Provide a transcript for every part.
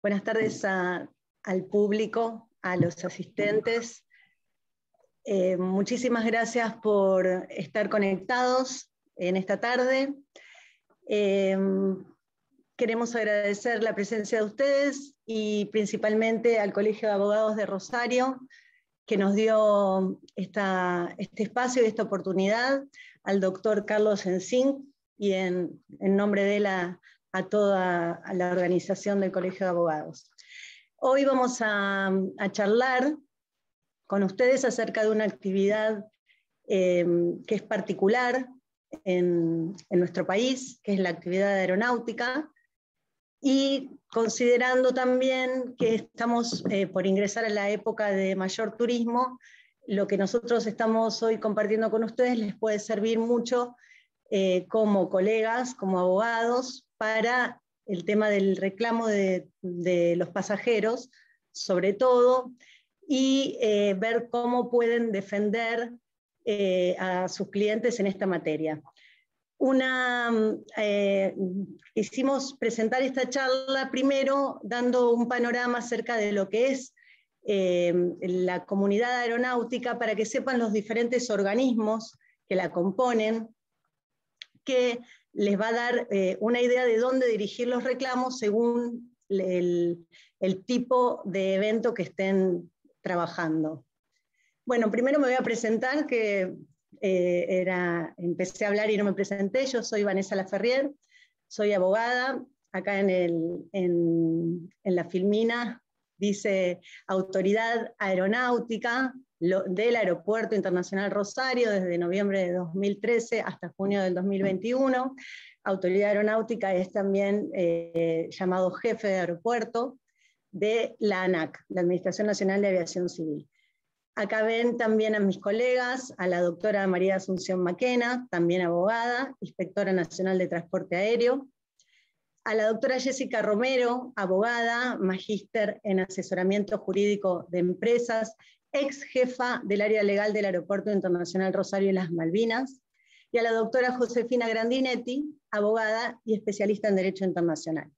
Buenas tardes al público, a los asistentes. Muchísimas gracias por estar conectados en esta tarde. Queremos agradecer la presencia de ustedes y principalmente al Colegio de Abogados de Rosario, que nos dio este espacio y esta oportunidad, al doctor Carlos Ensink, y en nombre de él a toda la organización del Colegio de Abogados. Hoy vamos a charlar con ustedes acerca de una actividad que es particular en nuestro país, que es la actividad aeronáutica, y considerando también que estamos por ingresar a la época de mayor turismo, lo que nosotros estamos hoy compartiendo con ustedes les puede servir mucho como colegas, como abogados, para el tema del reclamo de los pasajeros, sobre todo, y ver cómo pueden defender a sus clientes en esta materia. Quisimos presentar esta charla primero dando un panorama acerca de lo que es la comunidad aeronáutica, para que sepan los diferentes organismos que la componen, que les va a dar una idea de dónde dirigir los reclamos según el tipo de evento que estén trabajando. Bueno, primero me voy a presentar, que empecé a hablar y no me presenté. Yo soy Vanessa Laferrier, soy abogada. Acá en la filmina dice Autoridad Aeronáutica del Aeropuerto Internacional Rosario desde noviembre de 2013 hasta junio del 2021. Autoridad Aeronáutica es también llamado jefe de aeropuerto de la ANAC, la Administración Nacional de Aviación Civil. Acá ven también a mis colegas, a la doctora María Asunción Maquena, también abogada, inspectora nacional de transporte aéreo, a la doctora Jessica Romero, abogada, magíster en asesoramiento jurídico de empresas, ex jefa del área legal del Aeropuerto Internacional Rosario y las Malvinas, y a la doctora Josefina Grandinetti, abogada y especialista en Derecho Internacional.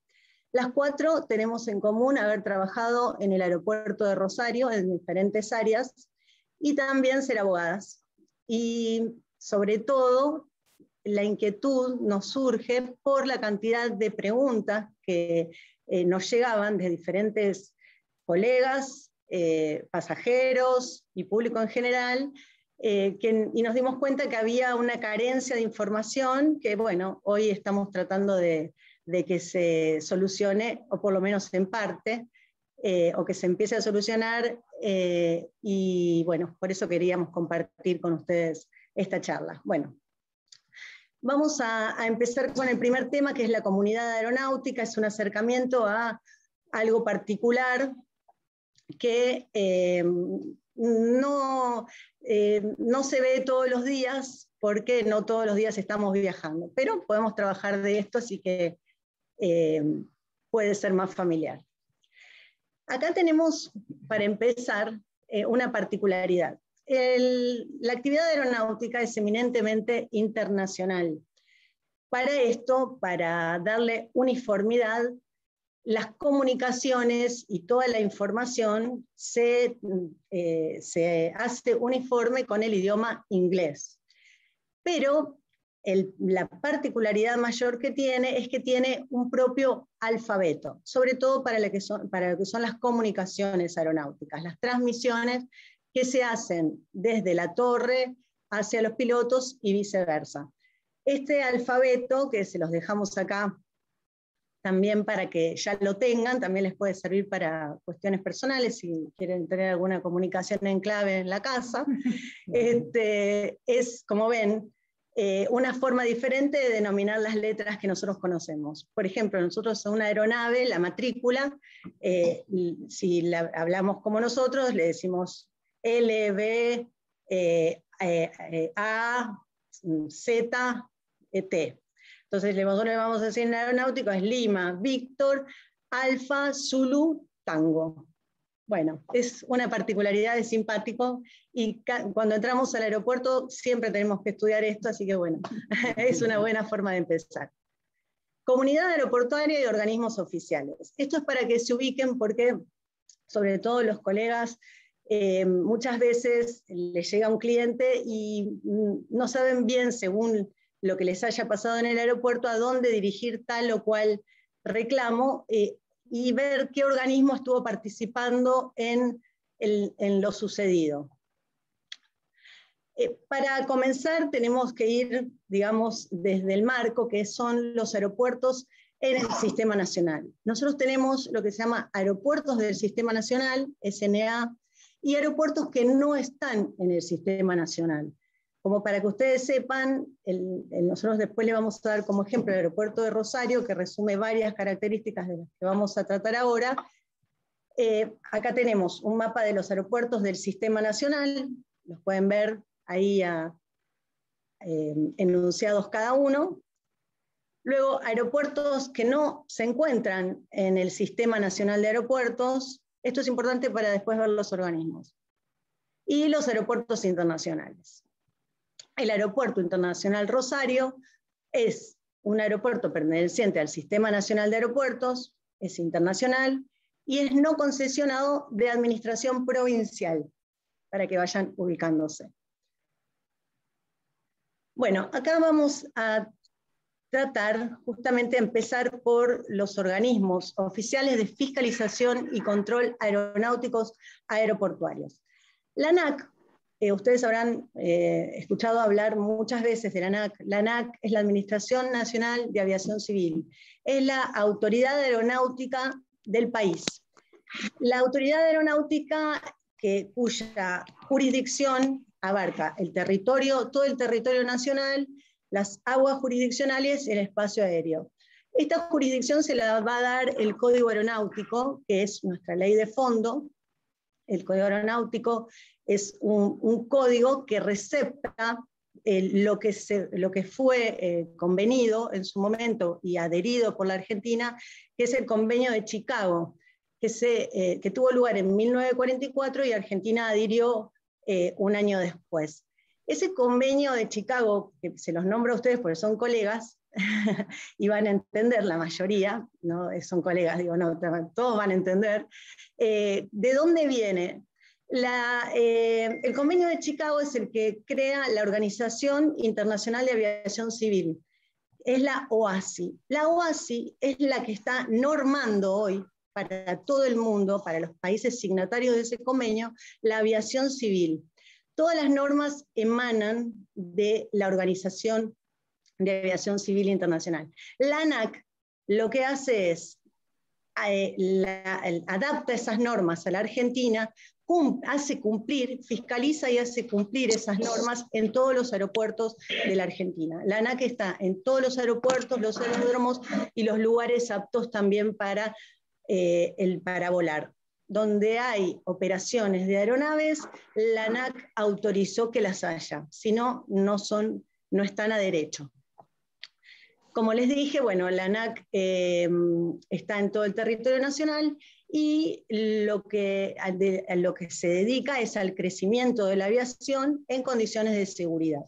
Las cuatro tenemos en común haber trabajado en el aeropuerto de Rosario en diferentes áreas y también ser abogadas. Y sobre todo, la inquietud nos surge por la cantidad de preguntas que nos llegaban de diferentes colegas, pasajeros y público en general, y nos dimos cuenta que había una carencia de información que, bueno, hoy estamos tratando de que se solucione, o por lo menos en parte, o que se empiece a solucionar, y bueno, por eso queríamos compartir con ustedes esta charla. Bueno, vamos a empezar con el primer tema, que es la comunidad aeronáutica. Es un acercamiento a algo particular que no se ve todos los días, porque no todos los días estamos viajando, pero podemos trabajar de esto, así que puede ser más familiar. Acá tenemos, para empezar, una particularidad. La actividad aeronáutica es eminentemente internacional. Para esto, para darle uniformidad, las comunicaciones y toda la información se hace uniforme con el idioma inglés. Pero la particularidad mayor que tiene es que tiene un propio alfabeto, sobre todo para lo que son las comunicaciones aeronáuticas, las transmisiones que se hacen desde la torre hacia los pilotos y viceversa. Este alfabeto, que se los dejamos acá también para que ya lo tengan, también les puede servir para cuestiones personales, si quieren tener alguna comunicación en clave en la casa, es, como ven, una forma diferente de denominar las letras que nosotros conocemos. Por ejemplo, nosotros a una aeronave, la matrícula, si la hablamos como nosotros, le decimos L, B, A, Z, T. Entonces, nosotros le vamos a decir en aeronáutico es Lima, Víctor, Alfa, Zulu, Tango. Bueno, es una particularidad, es simpático, y cuando entramos al aeropuerto siempre tenemos que estudiar esto, así que bueno, es una buena forma de empezar. Comunidad aeroportuaria y organismos oficiales. Esto es para que se ubiquen porque, sobre todo los colegas, muchas veces les llega un cliente y no saben bien, según lo que les haya pasado en el aeropuerto, a dónde dirigir tal o cual reclamo, y ver qué organismo estuvo participando en lo sucedido. Para comenzar tenemos que ir, digamos, desde el marco, que son los aeropuertos en el Sistema Nacional. Nosotros tenemos lo que se llama aeropuertos del Sistema Nacional, SNA, y aeropuertos que no están en el Sistema Nacional. Como para que ustedes sepan, nosotros después le vamos a dar como ejemplo el aeropuerto de Rosario, que resume varias características de las que vamos a tratar ahora. Acá tenemos un mapa de los aeropuertos del Sistema Nacional, los pueden ver ahí enunciados cada uno. Luego, aeropuertos que no se encuentran en el Sistema Nacional de Aeropuertos. Esto es importante para después ver los organismos. Y los aeropuertos internacionales. El Aeropuerto Internacional Rosario es un aeropuerto perteneciente al Sistema Nacional de Aeropuertos, es internacional y es no concesionado de administración provincial, para que vayan ubicándose. Bueno, acá vamos a tratar justamente de empezar por los organismos oficiales de fiscalización y control aeronáuticos aeroportuarios. La ANAC, ustedes habrán escuchado hablar muchas veces de la ANAC. La ANAC es la Administración Nacional de Aviación Civil, es la autoridad aeronáutica del país. La autoridad aeronáutica cuya jurisdicción abarca el territorio, todo el territorio nacional, las aguas jurisdiccionales y el espacio aéreo. Esta jurisdicción se la va a dar el Código Aeronáutico, que es nuestra ley de fondo. El Código Aeronáutico es un código que recepta lo que fue convenido en su momento y adherido por la Argentina, que es el Convenio de Chicago, que tuvo lugar en 1944 y Argentina adhirió un año después. Ese convenio de Chicago, que se los nombro a ustedes porque son colegas, y van a entender la mayoría, no son colegas, digo, no, todos van a entender, ¿de dónde viene? El convenio de Chicago es el que crea la Organización Internacional de Aviación Civil, es la OASI. La OASI es la que está normando hoy para todo el mundo, para los países signatarios de ese convenio, la aviación civil. Todas las normas emanan de la Organización de Aviación Civil Internacional. La ANAC lo que hace es, adapta esas normas a la Argentina, hace cumplir, fiscaliza y hace cumplir esas normas en todos los aeropuertos de la Argentina. La ANAC está en todos los aeropuertos, los aeródromos y los lugares aptos también para volar. Donde hay operaciones de aeronaves, la ANAC autorizó que las haya, si no, no están a derecho. Como les dije, bueno, la ANAC está en todo el territorio nacional y lo que se dedica es al crecimiento de la aviación en condiciones de seguridad.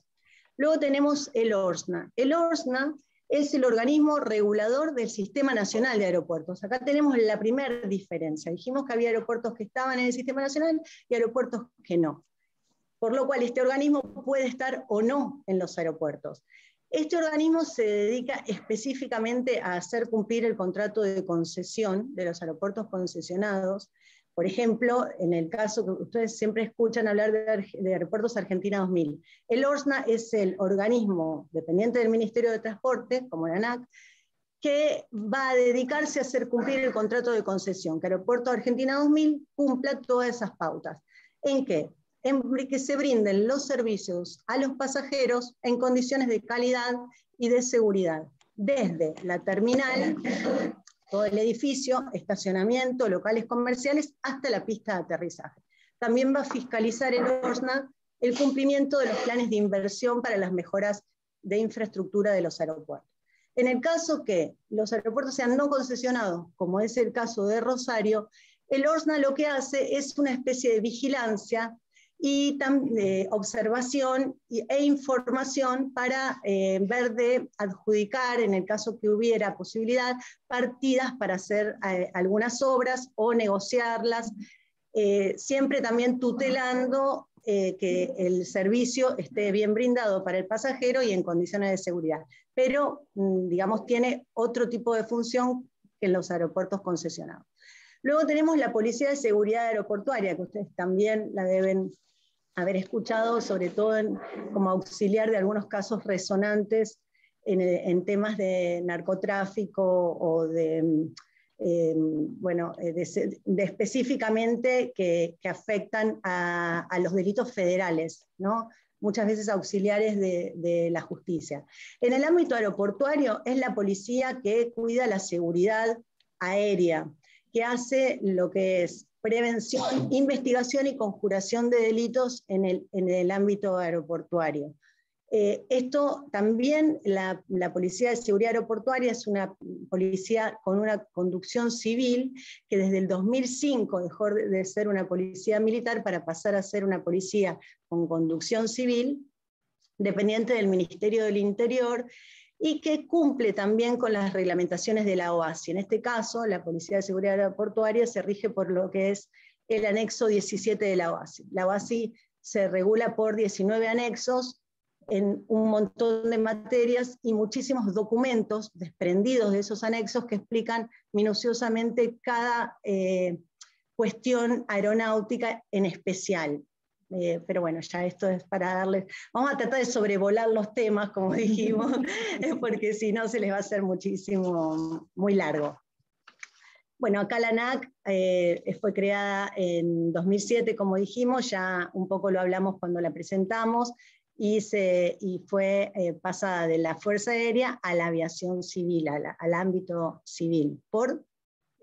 Luego tenemos el ORSNA. El ORSNA es el organismo regulador del Sistema Nacional de Aeropuertos. Acá tenemos la primera diferencia. Dijimos que había aeropuertos que estaban en el Sistema Nacional y aeropuertos que no. Por lo cual este organismo puede estar o no en los aeropuertos. Este organismo se dedica específicamente a hacer cumplir el contrato de concesión de los aeropuertos concesionados. Por ejemplo, en el caso que ustedes siempre escuchan hablar de Aeropuertos Argentina 2000, el ORSNA es el organismo dependiente del Ministerio de Transporte, como la ANAC, que va a dedicarse a hacer cumplir el contrato de concesión, que Aeropuertos Argentina 2000 cumpla todas esas pautas. ¿En qué? En que se brinden los servicios a los pasajeros en condiciones de calidad y de seguridad, desde la terminal, todo el edificio, estacionamiento, locales comerciales, hasta la pista de aterrizaje. También va a fiscalizar el ORSNA el cumplimiento de los planes de inversión para las mejoras de infraestructura de los aeropuertos. En el caso que los aeropuertos sean no concesionados, como es el caso de Rosario, el ORSNA lo que hace es una especie de vigilancia y observación e información para ver de adjudicar, en el caso que hubiera posibilidad, partidas para hacer algunas obras o negociarlas, siempre también tutelando que el servicio esté bien brindado para el pasajero y en condiciones de seguridad. Pero, digamos, tiene otro tipo de función que en los aeropuertos concesionados. Luego tenemos la Policía de Seguridad Aeroportuaria, que ustedes también la deben haber escuchado, sobre todo como auxiliar de algunos casos resonantes en temas de narcotráfico o de específicamente que afectan a los delitos federales, ¿no? Muchas veces auxiliares de la justicia. En el ámbito aeroportuario es la policía que cuida la seguridad aérea, que hace lo que es prevención, investigación y conjuración de delitos en el ámbito aeroportuario. Esto también, la Policía de Seguridad Aeroportuaria es una policía con una conducción civil que desde el 2005 dejó de ser una policía militar para pasar a ser una policía con conducción civil, dependiente del Ministerio del Interior, y que cumple también con las reglamentaciones de la OASI. En este caso, la Policía de Seguridad Aeroportuaria se rige por lo que es el anexo 17 de la OASI. La OASI se regula por 19 anexos, en un montón de materias y muchísimos documentos desprendidos de esos anexos que explican minuciosamente cada cuestión aeronáutica en especial. Pero bueno, ya esto es para darles... Vamos a tratar de sobrevolar los temas, como dijimos, porque si no se les va a hacer muchísimo, muy largo. Bueno, acá la ANAC fue creada en 2007, como dijimos, ya un poco lo hablamos cuando la presentamos, y fue pasada de la Fuerza Aérea a la aviación civil, al ámbito civil, por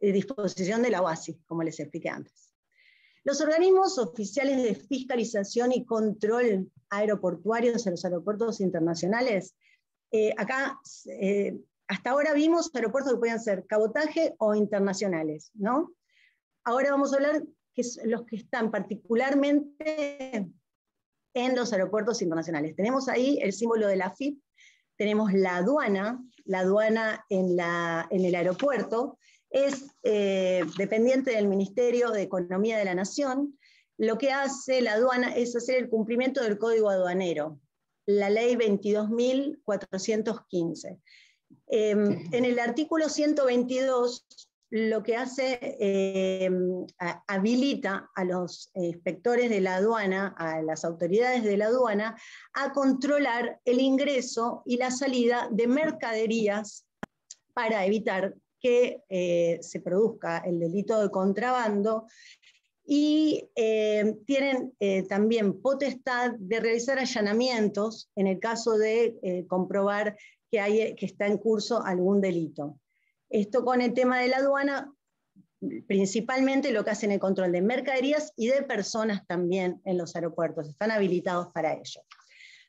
disposición de la OASI, como les expliqué antes. Los organismos oficiales de fiscalización y control aeroportuarios en los aeropuertos internacionales, acá hasta ahora vimos aeropuertos que podían ser cabotaje o internacionales, ¿no? Ahora vamos a hablar de los que están particularmente en los aeropuertos internacionales. Tenemos ahí el símbolo de la AFIP, tenemos la aduana en el aeropuerto, es dependiente del Ministerio de Economía de la Nación. Lo que hace la aduana es hacer el cumplimiento del Código Aduanero, la Ley 22.415. En el artículo 122, lo que hace, habilita a los inspectores de la aduana, a las autoridades de la aduana, a controlar el ingreso y la salida de mercaderías para evitar que se produzca el delito de contrabando, y tienen también potestad de realizar allanamientos en el caso de comprobar que está en curso algún delito. Esto con el tema de la aduana, principalmente lo que hacen el control de mercaderías y de personas también en los aeropuertos, están habilitados para ello.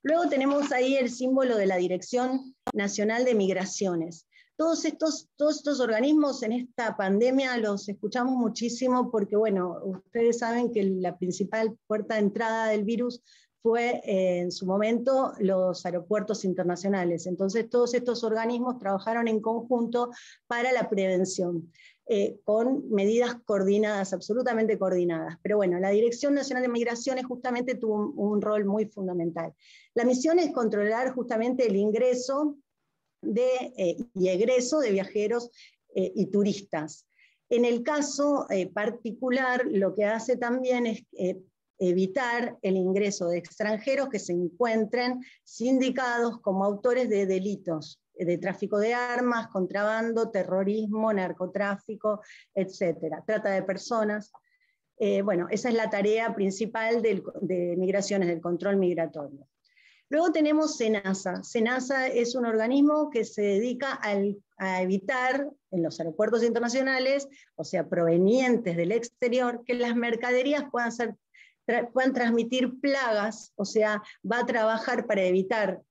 Luego tenemos ahí el símbolo de la Dirección Nacional de Migraciones. Todos estos organismos en esta pandemia los escuchamos muchísimo porque, bueno, ustedes saben que la principal puerta de entrada del virus fue en su momento los aeropuertos internacionales. Entonces todos estos organismos trabajaron en conjunto para la prevención, con medidas coordinadas, absolutamente coordinadas. Pero bueno, la Dirección Nacional de Migraciones justamente tuvo un rol muy fundamental. La misión es controlar justamente el ingreso y egreso de viajeros y turistas. En el caso particular, lo que hace también es evitar el ingreso de extranjeros que se encuentren sindicados como autores de delitos de tráfico de armas, contrabando, terrorismo, narcotráfico, etc. Trata de personas. Bueno, esa es la tarea principal de migraciones, del control migratorio. Luego tenemos SENASA. SENASA es un organismo que se dedica a evitar en los aeropuertos internacionales, o sea, provenientes del exterior, que las mercaderías puedan transmitir plagas, o sea, va a trabajar para evitar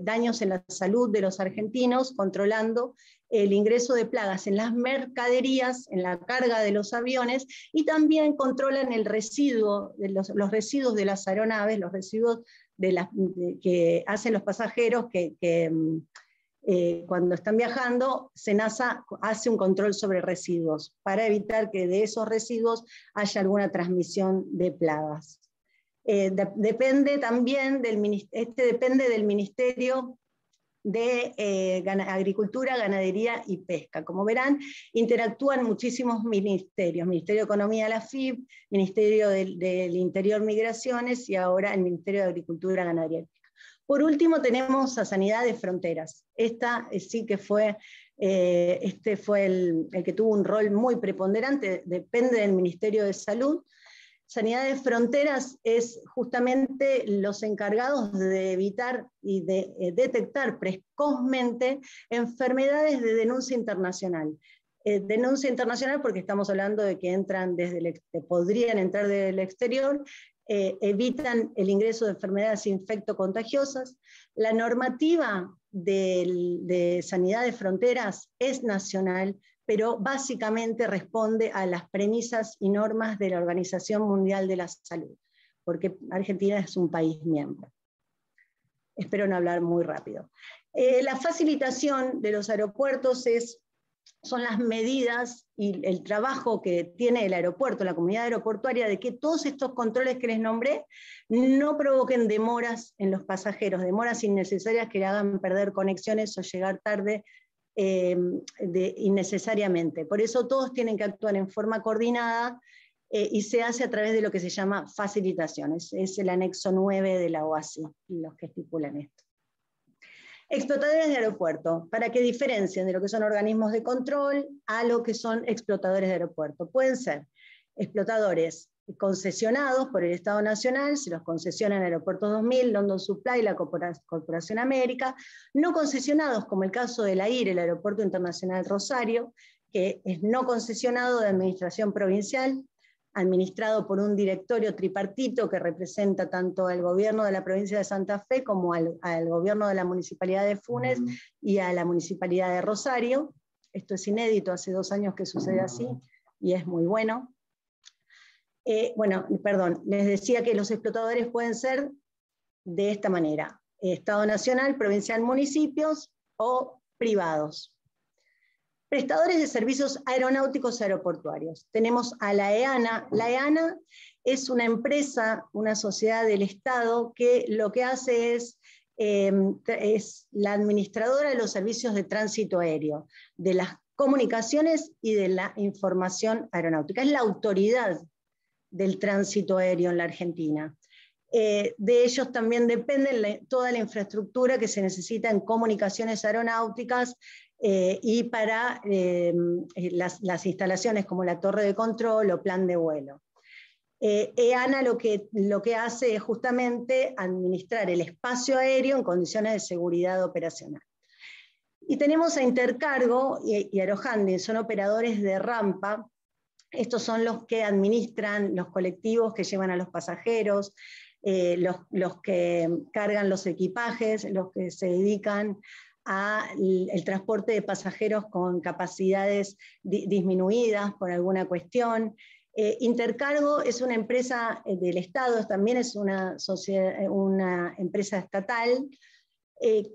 daños en la salud de los argentinos, controlando el ingreso de plagas en las mercaderías, en la carga de los aviones, y también controlan el residuo, los residuos de las aeronaves, los residuos que hacen los pasajeros que cuando están viajando, SENASA hace un control sobre residuos para evitar que de esos residuos haya alguna transmisión de plagas. Depende también depende del Ministerio de Agricultura, Ganadería y Pesca. Como verán, interactúan muchísimos ministerios: Ministerio de Economía, la FIP, Ministerio del Interior, Migraciones, y ahora el Ministerio de Agricultura, Ganadería y Pesca. Por último, tenemos a Sanidad de Fronteras. Esta sí que fue, este fue el que tuvo un rol muy preponderante, depende del Ministerio de Salud. Sanidad de Fronteras es justamente los encargados de evitar y de detectar precozmente enfermedades de denuncia internacional. Denuncia internacional porque estamos hablando de que entran podrían entrar del exterior, evitan el ingreso de enfermedades infectocontagiosas. La normativa de Sanidad de Fronteras es nacional, pero básicamente responde a las premisas y normas de la Organización Mundial de la Salud, porque Argentina es un país miembro. Espero no hablar muy rápido. La facilitación de los aeropuertos son las medidas y el trabajo que tiene el aeropuerto, la comunidad aeroportuaria, de que todos estos controles que les nombré no provoquen demoras en los pasajeros, demoras innecesarias que le hagan perder conexiones o llegar tarde innecesariamente. Por eso todos tienen que actuar en forma coordinada y se hace a través de lo que se llama facilitaciones. Es el anexo 9 de la OASI, los que estipulan esto. Explotadores de aeropuerto, para que diferencien de lo que son organismos de control a lo que son explotadores de aeropuerto. Pueden ser explotadores concesionados por el Estado Nacional, se los concesionan Aeropuertos 2000, London Supply, la Corporación América; no concesionados, como el caso de la IRE, el Aeropuerto Internacional Rosario, que es no concesionado de administración provincial, administrado por un directorio tripartito que representa tanto al gobierno de la provincia de Santa Fe como al gobierno de la municipalidad de Funes y a la municipalidad de Rosario. Esto es inédito, hace 2 años que sucede así y es muy bueno. Les decía que los explotadores pueden ser de esta manera: Estado Nacional, provincial, municipios o privados. Prestadores de servicios aeronáuticos aeroportuarios. Tenemos a la EANA. La EANA es una empresa, una sociedad del Estado que lo que hace es la administradora de los servicios de tránsito aéreo, de las comunicaciones y de la información aeronáutica. Es la autoridad del tránsito aéreo en la Argentina. De ellos también depende toda la infraestructura que se necesita en comunicaciones aeronáuticas y para las instalaciones como la torre de control o plan de vuelo. EANA lo que hace es justamente administrar el espacio aéreo en condiciones de seguridad operacional. Y tenemos a Intercargo y Aerohandling, son operadores de rampa. Estos son los que administran los colectivos que llevan a los pasajeros, los que cargan los equipajes, los que se dedican al transporte de pasajeros con capacidades disminuidas por alguna cuestión. Intercargo es una empresa del Estado, también es una empresa estatal,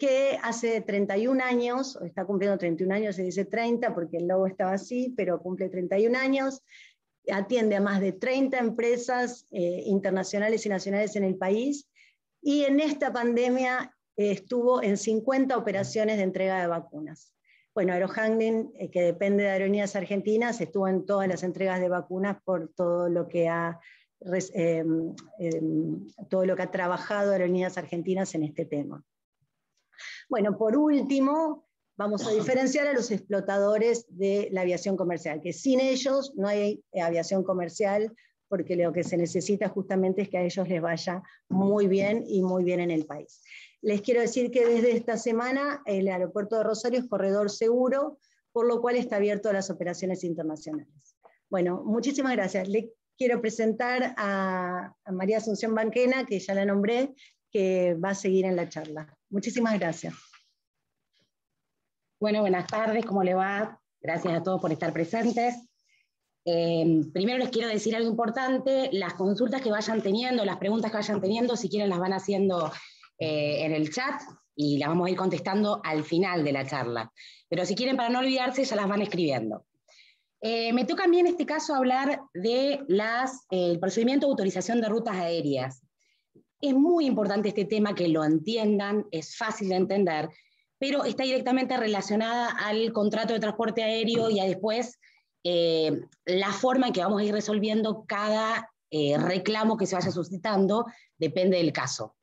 que hace 31 años, está cumpliendo 31 años, se dice 30 porque el logo estaba así, pero cumple 31 años, atiende a más de 30 empresas internacionales y nacionales en el país, y en esta pandemia estuvo en 50 operaciones de entrega de vacunas. Bueno, Aerohandling, que depende de Aerolíneas Argentinas, estuvo en todas las entregas de vacunas por todo lo que ha trabajado Aerolíneas Argentinas en este tema. Bueno, por último, vamos a diferenciar a los explotadores de la aviación comercial, que sin ellos no hay aviación comercial, porque lo que se necesita justamente es que a ellos les vaya muy bien y muy bien en el país. Les quiero decir que desde esta semana el aeropuerto de Rosario es corredor seguro, por lo cual está abierto a las operaciones internacionales. Bueno, muchísimas gracias. Le quiero presentar a María Asunción Banquena, que ya la nombré, que va a seguir en la charla. Muchísimas gracias. Bueno, buenas tardes, ¿cómo le va? Gracias a todos por estar presentes. Primero les quiero decir algo importante, las consultas que vayan teniendo, las preguntas que vayan teniendo, si quieren las van haciendo en el chat y las vamos a ir contestando al final de la charla. Pero si quieren, para no olvidarse, ya las van escribiendo. Me toca a mí en este caso hablar de el procedimiento de autorización de rutas aéreas. Es muy importante este tema, que lo entiendan, es fácil de entender, pero está directamente relacionada al contrato de transporte aéreo y a después la forma en que vamos a ir resolviendo cada reclamo que se vaya suscitando, depende del caso.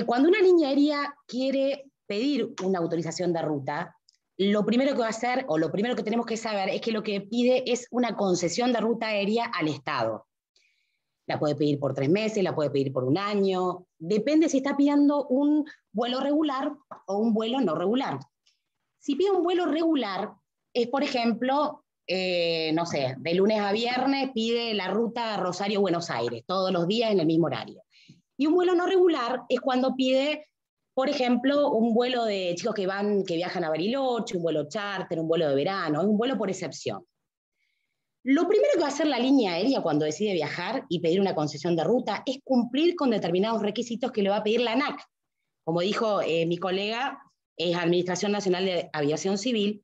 Cuando una línea aérea quiere pedir una autorización de ruta, lo primero que va a hacer, o lo primero que tenemos que saber, es que lo que pide es una concesión de ruta aérea al Estado. La puede pedir por 3 meses, la puede pedir por 1 año, depende si está pidiendo un vuelo regular o un vuelo no regular. Si pide un vuelo regular, es por ejemplo, no sé, de lunes a viernes pide la ruta Rosario-Buenos Aires, todos los días en el mismo horario. Y un vuelo no regular es cuando pide, por ejemplo, un vuelo de chicos que viajan a Bariloche, un vuelo charter, un vuelo de verano, es un vuelo por excepción. Lo primero que va a hacer la línea aérea cuando decide viajar y pedir una concesión de ruta es cumplir con determinados requisitos que le va a pedir la ANAC. Como dijo mi colega, es Administración Nacional de Aviación Civil,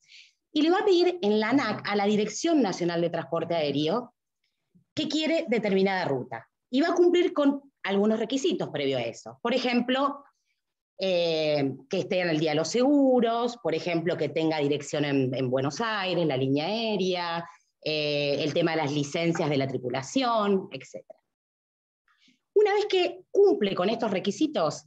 y le va a pedir en la ANAC a la Dirección Nacional de Transporte Aéreo que quiere determinada ruta. Y va a cumplir con algunos requisitos previo a eso. Por ejemplo, que esté en el día de los seguros, por ejemplo, que tenga dirección en Buenos Aires, la línea aérea, el tema de las licencias de la tripulación, etc. Una vez que cumple con estos requisitos,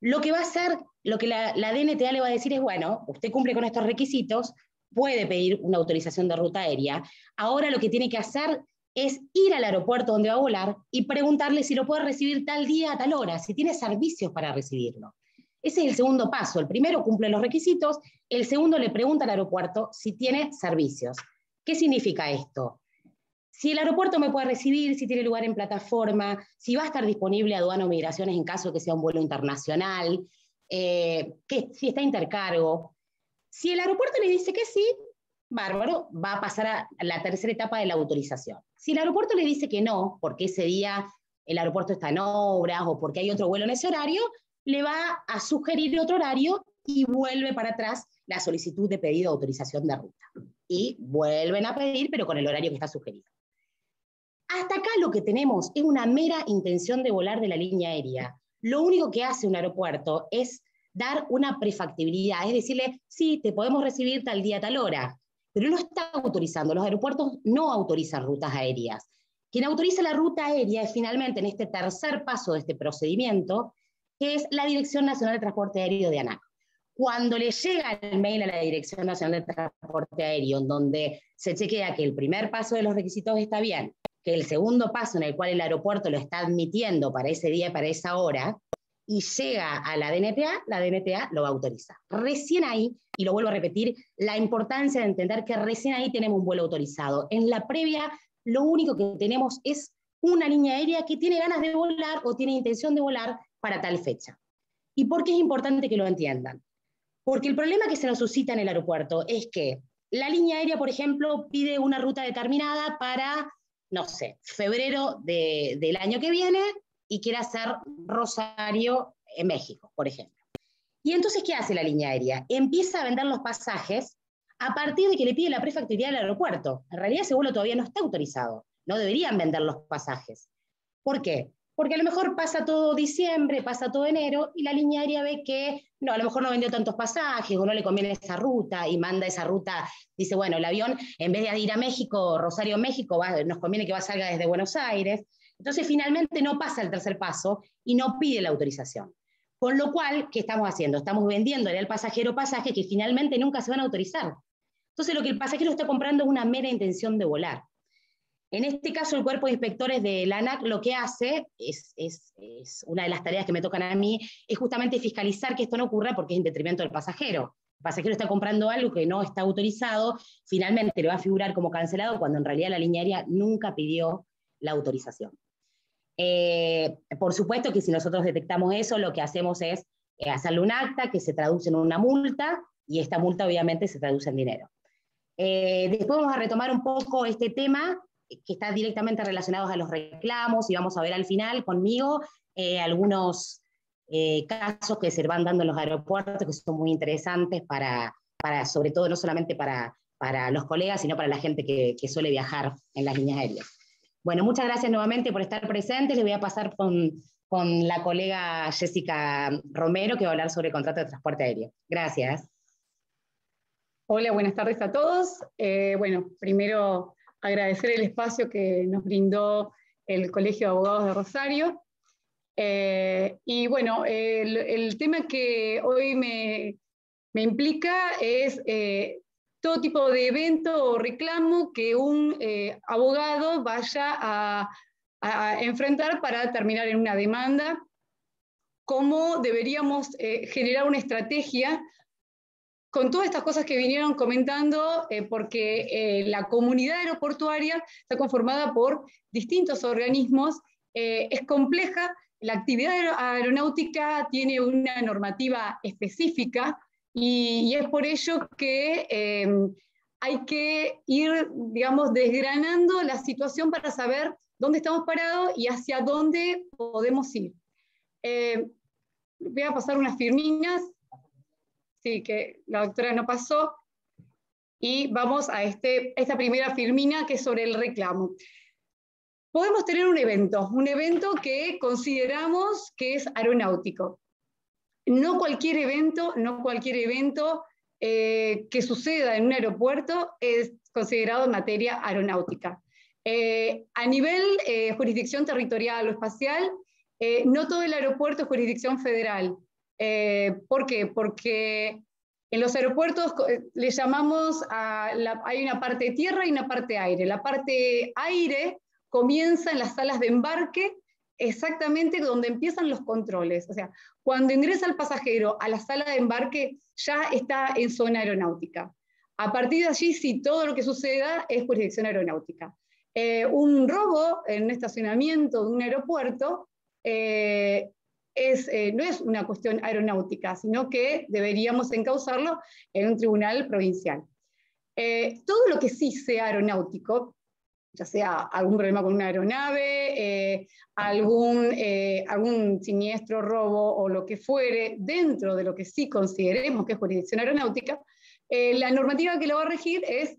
lo que va a hacer, lo que la DNTA le va a decir es, bueno, usted cumple con estos requisitos, puede pedir una autorización de ruta aérea. Ahora lo que tiene que hacer es ir al aeropuerto donde va a volar y preguntarle si lo puede recibir tal día a tal hora, si tiene servicios para recibirlo. Ese es el segundo paso. El primero cumple los requisitos, el segundo le pregunta al aeropuerto si tiene servicios. ¿Qué significa esto? Si el aeropuerto me puede recibir, si tiene lugar en plataforma, si va a estar disponible aduana o migraciones en caso de que sea un vuelo internacional, si está intercargo. Si el aeropuerto le dice que sí, bárbaro, va a pasar a la tercera etapa de la autorización. Si el aeropuerto le dice que no, porque ese día el aeropuerto está en obras o porque hay otro vuelo en ese horario, le va a sugerir otro horario y vuelve para atrás la solicitud de pedido de autorización de ruta. Y vuelven a pedir, pero con el horario que está sugerido. Hasta acá lo que tenemos es una mera intención de volar de la línea aérea. Lo único que hace un aeropuerto es dar una prefactibilidad, es decirle, sí, te podemos recibir tal día, tal hora, pero no está autorizando. Los aeropuertos no autorizan rutas aéreas. Quien autoriza la ruta aérea es finalmente en este tercer paso de este procedimiento, que es la Dirección Nacional de Transporte Aéreo de ANAC. Cuando le llega el mail a la Dirección Nacional de Transporte Aéreo, en donde se chequea que el primer paso de los requisitos está bien, que el segundo paso en el cual el aeropuerto lo está admitiendo para ese día, para esa hora, y llega a la DNTA lo va a autorizar. Recién ahí, y lo vuelvo a repetir, la importancia de entender que recién ahí tenemos un vuelo autorizado. En la previa, lo único que tenemos es una línea aérea que tiene ganas de volar o tiene intención de volar para tal fecha. ¿Y por qué es importante que lo entiendan? Porque el problema que se nos suscita en el aeropuerto es que la línea aérea, por ejemplo, pide una ruta determinada para, no sé, febrero del año que viene y quiere hacer Rosario en México, por ejemplo. Y entonces, ¿qué hace la línea aérea? Empieza a vender los pasajes a partir de que le pide la prefactibilidad del aeropuerto. En realidad ese vuelo todavía no está autorizado. No deberían vender los pasajes. ¿Por qué? Porque a lo mejor pasa todo diciembre, pasa todo enero, y la línea aérea ve que no, a lo mejor no vendió tantos pasajes o no le conviene esa ruta y manda esa ruta, dice, bueno, el avión en vez de ir a México, Rosario, México, nos conviene que salga desde Buenos Aires. Entonces finalmente no pasa el tercer paso y no pide la autorización. Con lo cual, ¿qué estamos haciendo? Estamos vendiéndole al pasajero pasajes que finalmente nunca se van a autorizar. Entonces lo que el pasajero está comprando es una mera intención de volar. En este caso, el cuerpo de inspectores de la ANAC lo que hace, es una de las tareas que me tocan a mí, es justamente fiscalizar que esto no ocurra porque es en detrimento del pasajero. El pasajero está comprando algo que no está autorizado, finalmente le va a figurar como cancelado cuando en realidad la línea aérea nunca pidió la autorización. Por supuesto que si nosotros detectamos eso, lo que hacemos es hacerle un acta que se traduce en una multa y esta multa obviamente se traduce en dinero. Después vamos a retomar un poco este tema que está directamente relacionado a los reclamos, y vamos a ver al final conmigo algunos casos que se van dando en los aeropuertos que son muy interesantes para sobre todo no solamente para los colegas, sino para la gente que suele viajar en las líneas aéreas. Bueno, muchas gracias nuevamente por estar presentes. Les voy a pasar con la colega Jessica Romero, que va a hablar sobre el contrato de transporte aéreo. Gracias. Hola, buenas tardes a todos. Bueno, primero agradecer el espacio que nos brindó el Colegio de Abogados de Rosario. Y bueno, el tema que hoy me implica es todo tipo de evento o reclamo que un abogado vaya a enfrentar para terminar en una demanda, cómo deberíamos generar una estrategia con todas estas cosas que vinieron comentando, porque la comunidad aeroportuaria está conformada por distintos organismos, es compleja, la actividad aeronáutica tiene una normativa específica, y es por ello que hay que ir, digamos, desgranando la situación para saber dónde estamos parados y hacia dónde podemos ir. Voy a pasar unas firminas, sí, que la doctora no pasó, y vamos a esta primera firmina que es sobre el reclamo. Podemos tener un evento que consideramos que es aeronáutico. No cualquier evento que suceda en un aeropuerto es considerado en materia aeronáutica. A nivel jurisdicción territorial o espacial, no todo el aeropuerto es jurisdicción federal. ¿Por qué? Porque en los aeropuertos le llamamos hay una parte tierra y una parte aire. La parte aire comienza en las salas de embarque, exactamente donde empiezan los controles. O sea, cuando ingresa el pasajero a la sala de embarque, ya está en zona aeronáutica. A partir de allí, sí, todo lo que suceda es jurisdicción aeronáutica. Un robo en un estacionamiento de un aeropuerto no es una cuestión aeronáutica, sino que deberíamos encauzarlo en un tribunal provincial. Todo lo que sí sea aeronáutico, ya sea algún problema con una aeronave, algún siniestro, robo o lo que fuere, dentro de lo que sí consideremos que es jurisdicción aeronáutica, la normativa que lo va a regir es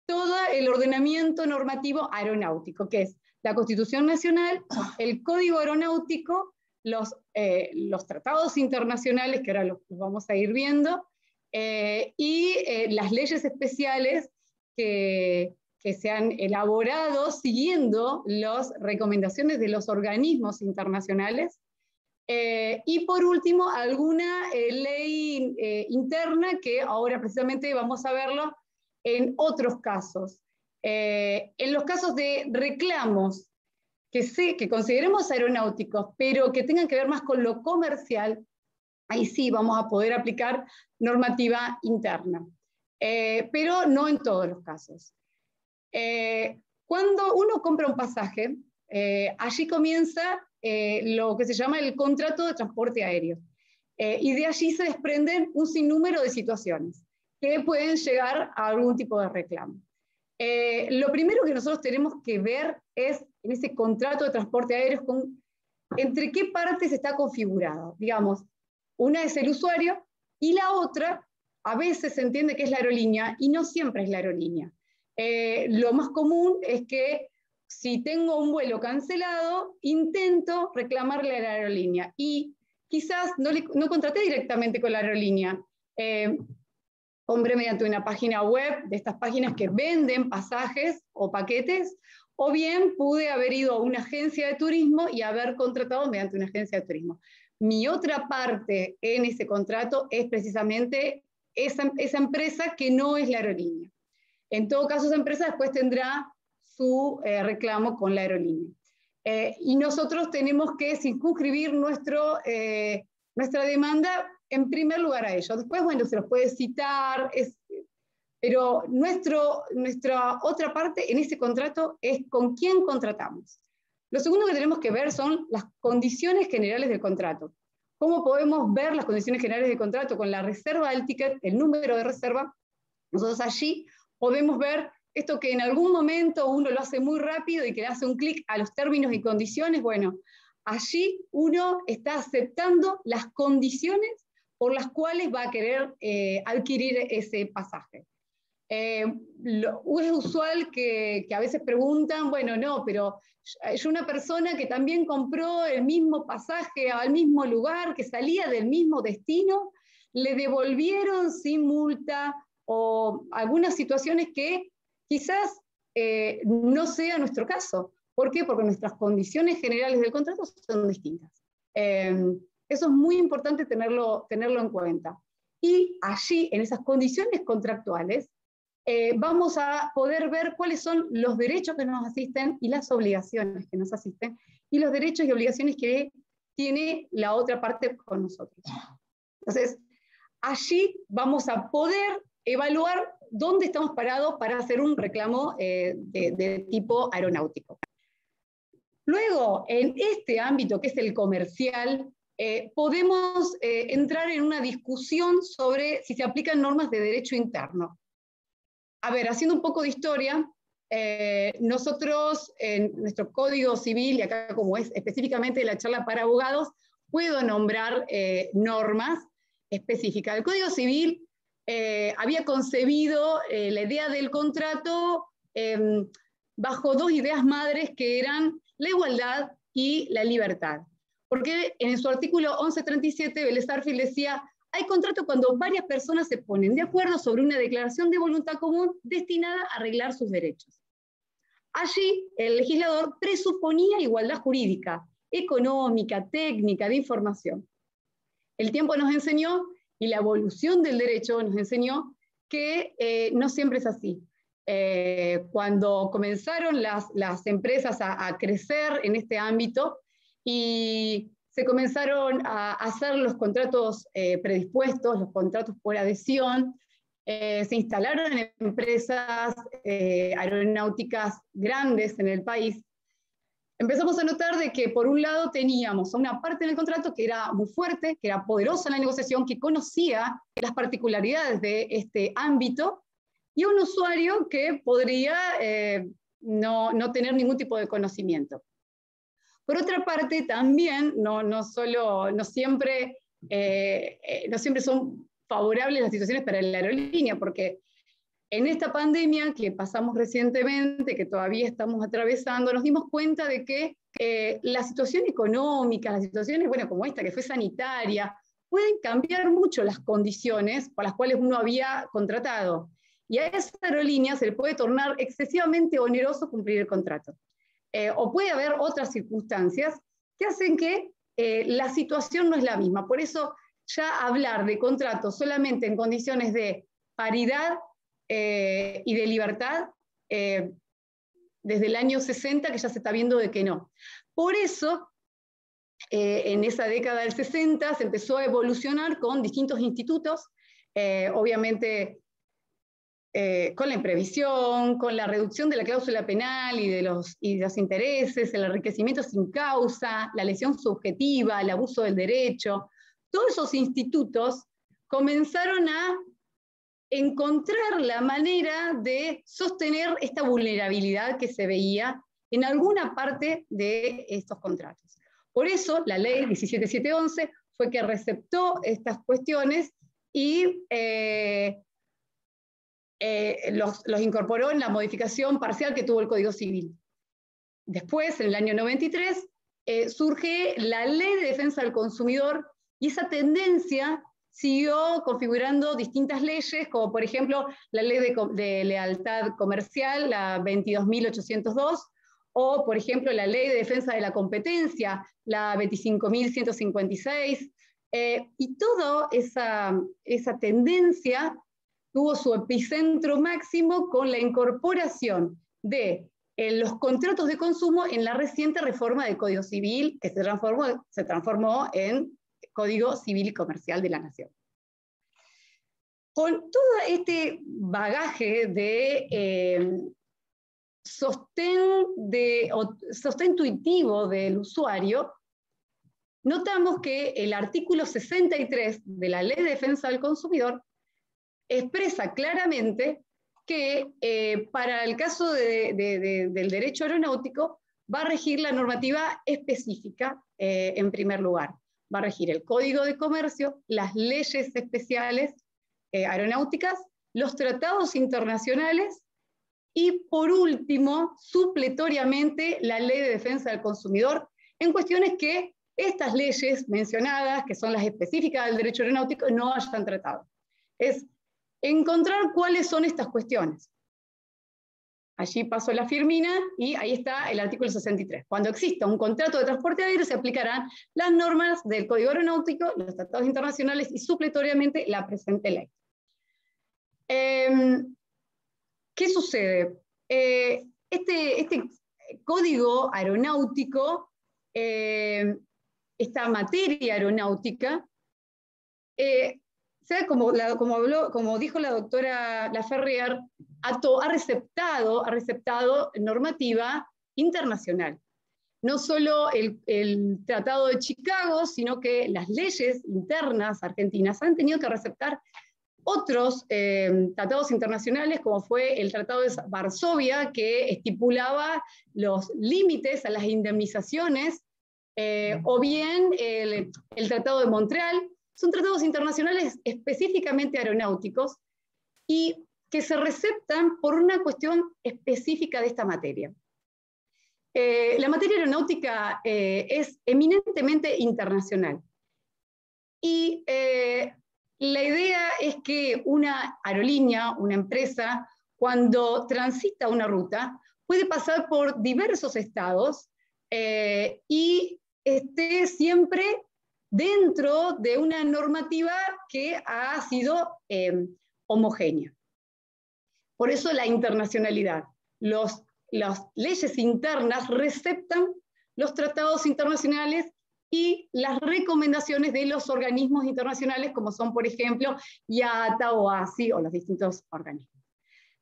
todo el ordenamiento normativo aeronáutico, que es la Constitución Nacional, el Código Aeronáutico, los tratados internacionales, que ahora los vamos a ir viendo, y las leyes especiales que se han elaborado siguiendo las recomendaciones de los organismos internacionales, y por último alguna ley interna que ahora precisamente vamos a verlo en otros casos. En los casos de reclamos que consideremos aeronáuticos, pero que tengan que ver más con lo comercial, ahí sí vamos a poder aplicar normativa interna, pero no en todos los casos. Cuando uno compra un pasaje, allí comienza lo que se llama el contrato de transporte aéreo, y de allí se desprenden un sinnúmero de situaciones que pueden llegar a algún tipo de reclamo. Lo primero que nosotros tenemos que ver es en ese contrato de transporte aéreo entre qué partes está configurado. Digamos, una es el usuario y la otra a veces se entiende que es la aerolínea y no siempre es la aerolínea. Lo más común es que si tengo un vuelo cancelado, intento reclamarle a la aerolínea y quizás no contraté directamente con la aerolínea. Compré mediante una página web, de estas páginas que venden pasajes o paquetes, o bien pude haber ido a una agencia de turismo y haber contratado mediante una agencia de turismo. Mi otra parte en ese contrato es precisamente esa empresa que no es la aerolínea. En todo caso, esa empresa después tendrá su reclamo con la aerolínea. Y nosotros tenemos que circunscribir nuestra demanda en primer lugar a ellos. Después, bueno, se los puede citar, pero nuestra otra parte en ese contrato es con quién contratamos. Lo segundo que tenemos que ver son las condiciones generales del contrato. ¿Cómo podemos ver las condiciones generales de contrato con la reserva del ticket, el número de reserva? Nosotros allí podemos ver esto que en algún momento uno lo hace muy rápido y que le hace un clic a los términos y condiciones. Bueno, allí uno está aceptando las condiciones por las cuales va a querer adquirir ese pasaje. Es usual que a veces preguntan, bueno, no, pero yo una persona que también compró el mismo pasaje al mismo lugar, que salía del mismo destino, le devolvieron sin multa o algunas situaciones que quizás no sea nuestro caso. ¿Por qué? Porque nuestras condiciones generales del contrato son distintas. Eso es muy importante tenerlo en cuenta. Y allí, en esas condiciones contractuales, vamos a poder ver cuáles son los derechos que nos asisten y las obligaciones que nos asisten, y los derechos y obligaciones que tiene la otra parte con nosotros. Entonces, allí vamos a poder evaluar dónde estamos parados para hacer un reclamo de tipo aeronáutico. Luego, en este ámbito que es el comercial, podemos entrar en una discusión sobre si se aplican normas de derecho interno. A ver, haciendo un poco de historia, nosotros en nuestro Código Civil, y acá como es específicamente la charla para abogados, puedo nombrar normas específicas. El Código Civil había concebido la idea del contrato bajo dos ideas madres que eran la igualdad y la libertad. Porque en su artículo 1137, Vélez Sarsfield decía: hay contrato cuando varias personas se ponen de acuerdo sobre una declaración de voluntad común destinada a arreglar sus derechos. Allí, el legislador presuponía igualdad jurídica, económica, técnica, de información. El tiempo nos enseñó, y la evolución del derecho nos enseñó, que no siempre es así. Cuando comenzaron las empresas a crecer en este ámbito y se comenzaron a hacer los contratos predispuestos, los contratos por adhesión, se instalaron empresas aeronáuticas grandes en el país. Empezamos a notar de que por un lado teníamos una parte del contrato que era muy fuerte, que era poderosa en la negociación, que conocía las particularidades de este ámbito, y un usuario que podría no tener ningún tipo de conocimiento. Por otra parte, también no siempre son favorables las situaciones para la aerolínea, porque en esta pandemia que pasamos recientemente, que todavía estamos atravesando, nos dimos cuenta de que la situación económica, las situaciones, bueno, como esta que fue sanitaria, pueden cambiar mucho las condiciones por las cuales uno había contratado. Y a esa aerolínea se le puede tornar excesivamente oneroso cumplir el contrato. O puede haber otras circunstancias que hacen que la situación no es la misma. Por eso ya hablar de contratos solamente en condiciones de paridad y de libertad, desde el año 60 que ya se está viendo de que no. Por eso, en esa década del 60 se empezó a evolucionar con distintos institutos, obviamente con la imprevisión, con la reducción de la cláusula penal y de los intereses, el enriquecimiento sin causa, la lesión subjetiva, el abuso del derecho. Todos esos institutos comenzaron a encontrar la manera de sostener esta vulnerabilidad que se veía en alguna parte de estos contratos. Por eso la ley 17711 fue que receptó estas cuestiones y los incorporó en la modificación parcial que tuvo el Código Civil. Después, en el año 93, surge la Ley de Defensa del Consumidor, y esa tendencia siguió configurando distintas leyes, como por ejemplo la Ley de Lealtad Comercial, la 22.802, o por ejemplo la Ley de Defensa de la Competencia, la 25.156, y toda esa tendencia tuvo su epicentro máximo con la incorporación de los contratos de consumo en la reciente reforma del Código Civil, que se transformó en Código Civil y Comercial de la Nación. Con todo este bagaje de sostén intuitivo del usuario, notamos que el artículo 63 de la Ley de Defensa del Consumidor expresa claramente que para el caso del derecho aeronáutico va a regir la normativa específica en primer lugar. Va a regir el Código de Comercio, las leyes especiales aeronáuticas, los tratados internacionales y, por último, supletoriamente, la Ley de Defensa del Consumidor en cuestiones que estas leyes mencionadas, que son las específicas del derecho aeronáutico, no hayan tratado. Es encontrar cuáles son estas cuestiones. Allí pasó la firmina y ahí está el artículo 63. Cuando exista un contrato de transporte aéreo se aplicarán las normas del Código Aeronáutico, los tratados internacionales y supletoriamente la presente ley. ¿Qué sucede? Este código aeronáutico, esta materia aeronáutica, como dijo la doctora Laferrier, ha receptado normativa internacional. No solo el Tratado de Chicago, sino que las leyes internas argentinas han tenido que receptar otros tratados internacionales, como fue el Tratado de Varsovia, que estipulaba los límites a las indemnizaciones, o bien el Tratado de Montreal. Son tratados internacionales específicamente aeronáuticos y que se receptan por una cuestión específica de esta materia. La materia aeronáutica es eminentemente internacional. Y la idea es que una aerolínea, una empresa, cuando transita una ruta, puede pasar por diversos estados y esté siempre dentro de una normativa que ha sido homogénea. Por eso la internacionalidad. Las leyes internas receptan los tratados internacionales y las recomendaciones de los organismos internacionales, como son, por ejemplo, IATA o ASI o los distintos organismos.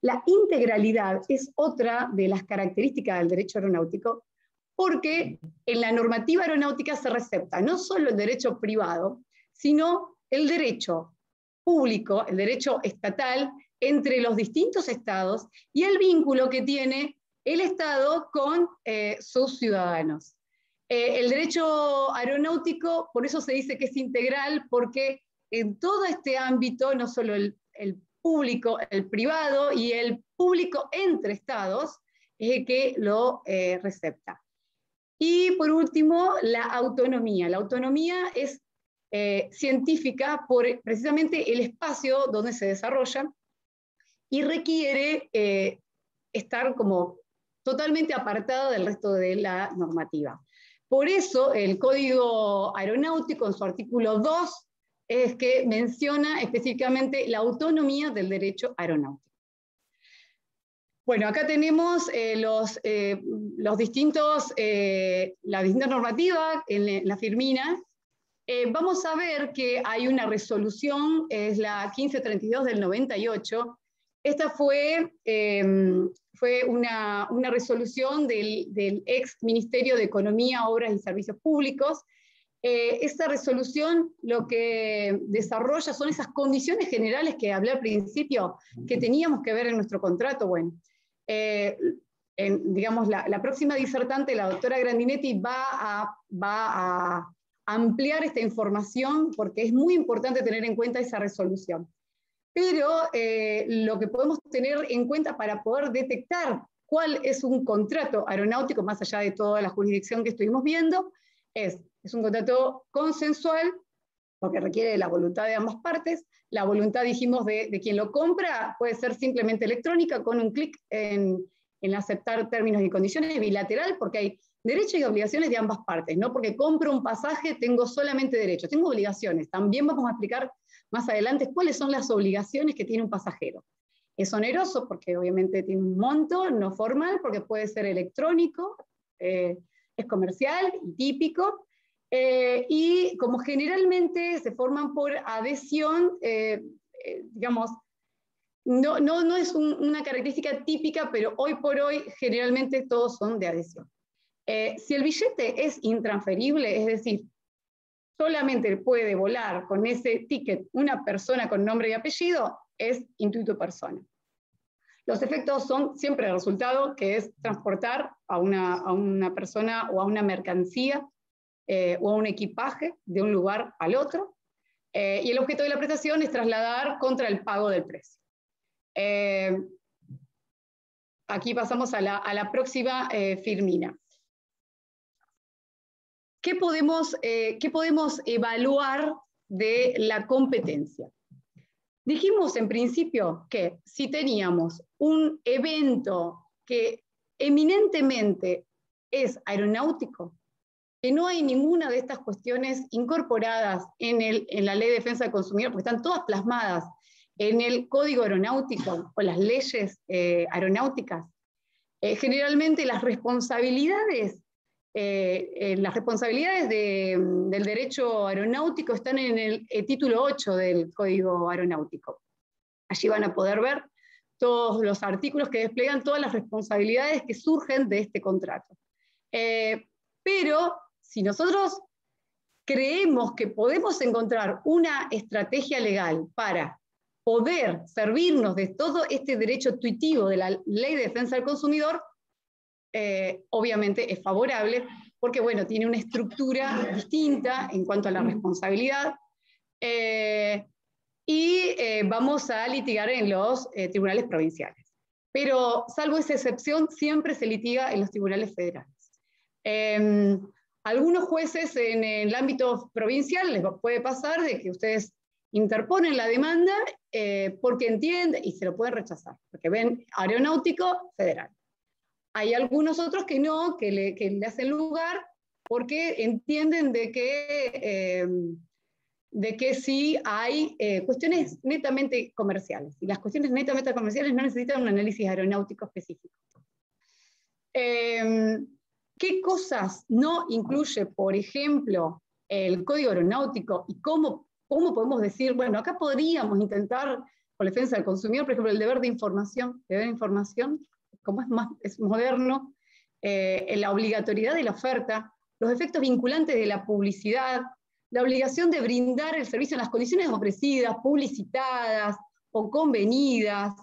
La integralidad es otra de las características del derecho aeronáutico, porque en la normativa aeronáutica se recepta no solo el derecho privado, sino el derecho público, el derecho estatal entre los distintos estados y el vínculo que tiene el Estado con sus ciudadanos. El derecho aeronáutico, por eso se dice que es integral, porque en todo este ámbito, no solo el público, el privado y el público entre estados, es el que lo recepta. Y por último, la autonomía. La autonomía es científica por precisamente el espacio donde se desarrolla y requiere estar como totalmente apartada del resto de la normativa. Por eso el Código Aeronáutico en su artículo 2 es que menciona específicamente la autonomía del derecho aeronáutico. Bueno, acá tenemos la distinta normativa en la firmina. Vamos a ver que hay una resolución, es la 1532 del 98. Esta fue una resolución del ex Ministerio de Economía, Obras y Servicios Públicos. Esta resolución lo que desarrolla son esas condiciones generales que hablé al principio, que teníamos que ver en nuestro contrato. Bueno, digamos, la próxima disertante, la doctora Grandinetti, va a ampliar esta información porque es muy importante tener en cuenta esa resolución. Pero lo que podemos tener en cuenta para poder detectar cuál es un contrato aeronáutico, más allá de toda la jurisdicción que estuvimos viendo, es un contrato consensual, porque requiere de la voluntad de ambas partes. La voluntad, dijimos, de quien lo compra puede ser simplemente electrónica, con un clic en aceptar términos y condiciones, bilateral, porque hay derechos y obligaciones de ambas partes, no porque compro un pasaje tengo solamente derechos, tengo obligaciones. También vamos a explicar más adelante cuáles son las obligaciones que tiene un pasajero. Es oneroso porque obviamente tiene un monto, no formal, porque puede ser electrónico, es comercial y típico, y como generalmente se forman por adhesión, digamos, no es una característica típica, pero hoy por hoy generalmente todos son de adhesión. Si el billete es intransferible, es decir, solamente puede volar con ese ticket una persona con nombre y apellido, es intuito persona. Los efectos son siempre el resultado, que es transportar a una persona o a una mercancía o a un equipaje de un lugar al otro, y el objeto de la prestación es trasladar contra el pago del precio. Aquí pasamos a la próxima Firmina. ¿Qué podemos evaluar de la competencia? Dijimos en principio que si teníamos un evento que eminentemente es aeronáutico, que no hay ninguna de estas cuestiones incorporadas en la Ley de Defensa del Consumidor, porque están todas plasmadas en el Código Aeronáutico o las leyes aeronáuticas, generalmente las responsabilidades del derecho aeronáutico están en el título 8 del Código Aeronáutico. Allí van a poder ver todos los artículos que despliegan todas las responsabilidades que surgen de este contrato. Pero si nosotros creemos que podemos encontrar una estrategia legal para poder servirnos de todo este derecho intuitivo de la Ley de Defensa del Consumidor, obviamente es favorable, porque bueno, tiene una estructura distinta en cuanto a la responsabilidad, vamos a litigar en los tribunales provinciales. Pero salvo esa excepción, siempre se litiga en los tribunales federales. Algunos jueces en el ámbito provincial les puede pasar de que ustedes interponen la demanda porque entienden, y se lo pueden rechazar, porque ven aeronáutico federal. Hay algunos otros que no, que le hacen lugar porque entienden de que sí hay cuestiones netamente comerciales. Y las cuestiones netamente comerciales no necesitan un análisis aeronáutico específico. ¿Qué cosas no incluye, por ejemplo, el Código Aeronáutico? ¿Y cómo podemos decir, bueno, acá podríamos intentar, por la defensa del consumidor, por ejemplo, el deber de información, como es moderno, la obligatoriedad de la oferta, los efectos vinculantes de la publicidad, la obligación de brindar el servicio en las condiciones ofrecidas, publicitadas o convenidas,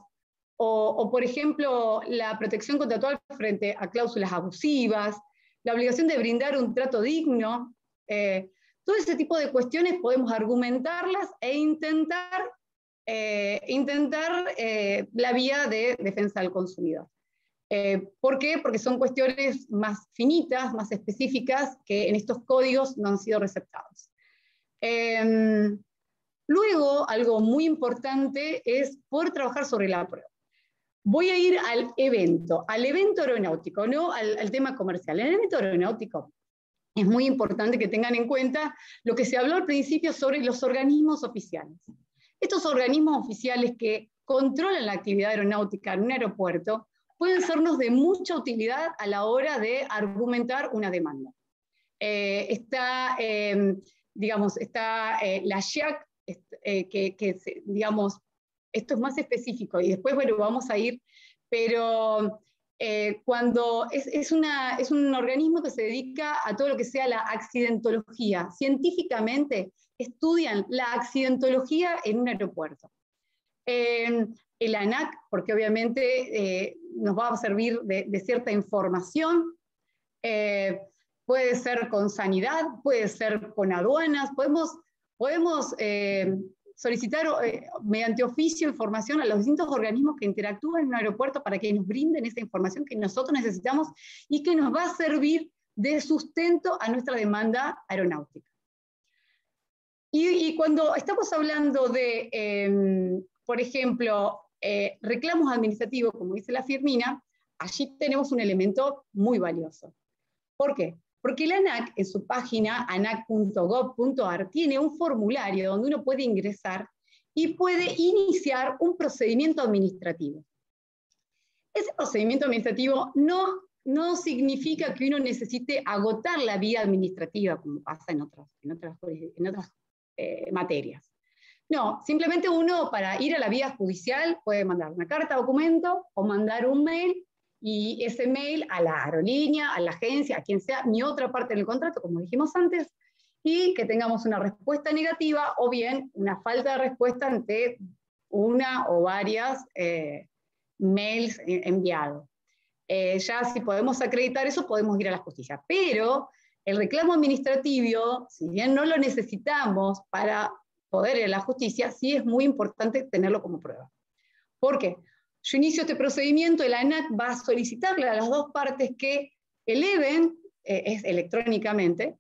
o por ejemplo, la protección contractual frente a cláusulas abusivas, la obligación de brindar un trato digno. Todo ese tipo de cuestiones podemos argumentarlas e intentar la vía de defensa del consumidor. ¿Por qué? Porque son cuestiones más finitas, más específicas, que en estos códigos no han sido receptados. Luego, algo muy importante es poder trabajar sobre la prueba. Voy a ir al evento aeronáutico, no al tema comercial. En el evento aeronáutico es muy importante que tengan en cuenta lo que se habló al principio sobre los organismos oficiales. Estos organismos oficiales que controlan la actividad aeronáutica en un aeropuerto pueden sernos de mucha utilidad a la hora de argumentar una demanda. Está la SHIAC, digamos, esto es más específico, y después, bueno, vamos a ir, pero cuando es un organismo que se dedica a todo lo que sea la accidentología. Científicamente estudian la accidentología en un aeropuerto. El ANAC, porque obviamente nos va a servir de cierta información, puede ser con sanidad, puede ser con aduanas, podemos solicitar mediante oficio información a los distintos organismos que interactúan en un aeropuerto para que nos brinden esa información que nosotros necesitamos y que nos va a servir de sustento a nuestra demanda aeronáutica. Y cuando estamos hablando de, por ejemplo, reclamos administrativos, como dice la Firmina, allí tenemos un elemento muy valioso. ¿Por qué? Porque la ANAC, en su página anac.gov.ar, tiene un formulario donde uno puede ingresar y puede iniciar un procedimiento administrativo. Ese procedimiento administrativo no significa que uno necesite agotar la vía administrativa, como pasa en otras materias. No, simplemente uno, para ir a la vía judicial, puede mandar una carta documento o mandar un mail, y ese mail a la aerolínea, a la agencia, a quien sea, ni otra parte del contrato, como dijimos antes, y que tengamos una respuesta negativa o bien una falta de respuesta ante una o varias mails enviados. Ya si podemos acreditar eso, podemos ir a la justicia. Pero el reclamo administrativo, si bien no lo necesitamos para poder ir a la justicia, sí es muy importante tenerlo como prueba. ¿Por qué? Yo inicio este procedimiento, el ANAC va a solicitarle a las dos partes que eleven, electrónicamente,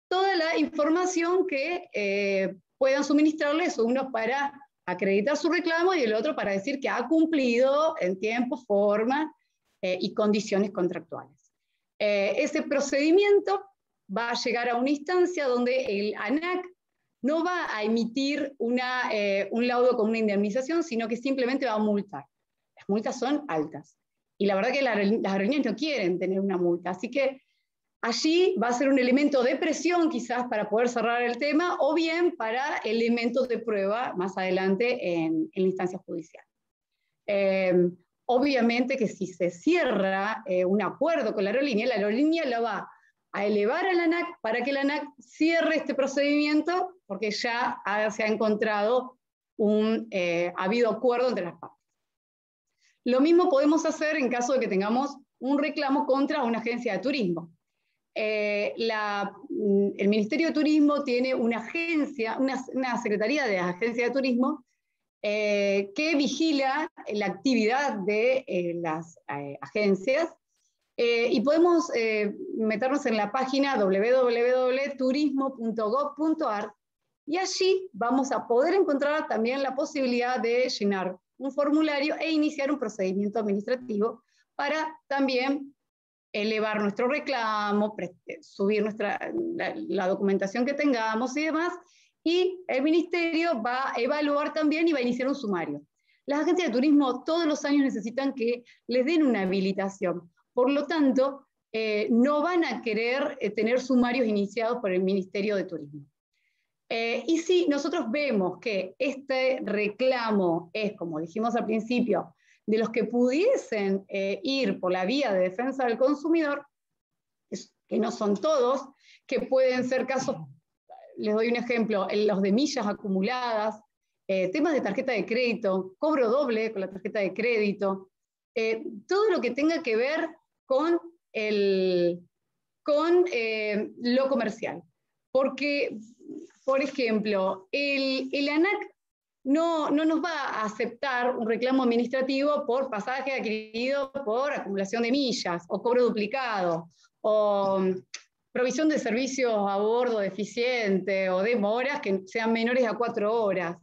toda la información que puedan suministrarles, uno para acreditar su reclamo y el otro para decir que ha cumplido en tiempo, forma y condiciones contractuales. Ese procedimiento va a llegar a una instancia donde el ANAC no va a emitir un laudo con una indemnización, sino que simplemente va a multar. Las multas son altas. Y la verdad que las aerolíneas no quieren tener una multa. Así que allí va a ser un elemento de presión quizás para poder cerrar el tema, o bien para elementos de prueba más adelante en la instancia judicial. Obviamente que si se cierra un acuerdo con la aerolínea la va a elevar a la ANAC para que la ANAC cierre este procedimiento, porque ya se ha encontrado ha habido acuerdo entre las partes. Lo mismo podemos hacer en caso de que tengamos un reclamo contra una agencia de turismo. El Ministerio de Turismo tiene una agencia, una secretaría de agencia de turismo que vigila la actividad de las agencias, y podemos meternos en la página www.turismo.gov.ar y allí vamos a poder encontrar también la posibilidad de llenar un formulario e iniciar un procedimiento administrativo para también elevar nuestro reclamo, subir la documentación que tengamos y demás, y el Ministerio va a evaluar también y va a iniciar un sumario. Las agencias de turismo todos los años necesitan que les den una habilitación, por lo tanto, no van a querer tener sumarios iniciados por el Ministerio de Turismo. Y si nosotros vemos que este reclamo es, como dijimos al principio, de los que pudiesen ir por la vía de defensa del consumidor, que no son todos, que pueden ser casos, les doy un ejemplo, los de millas acumuladas, temas de tarjeta de crédito, cobro doble con la tarjeta de crédito, todo lo que tenga que ver con lo comercial. Porque, por ejemplo, el ANAC no nos va a aceptar un reclamo administrativo por pasaje adquirido por acumulación de millas, o cobro duplicado, o provisión de servicios a bordo deficiente, o demoras que sean menores a 4 horas.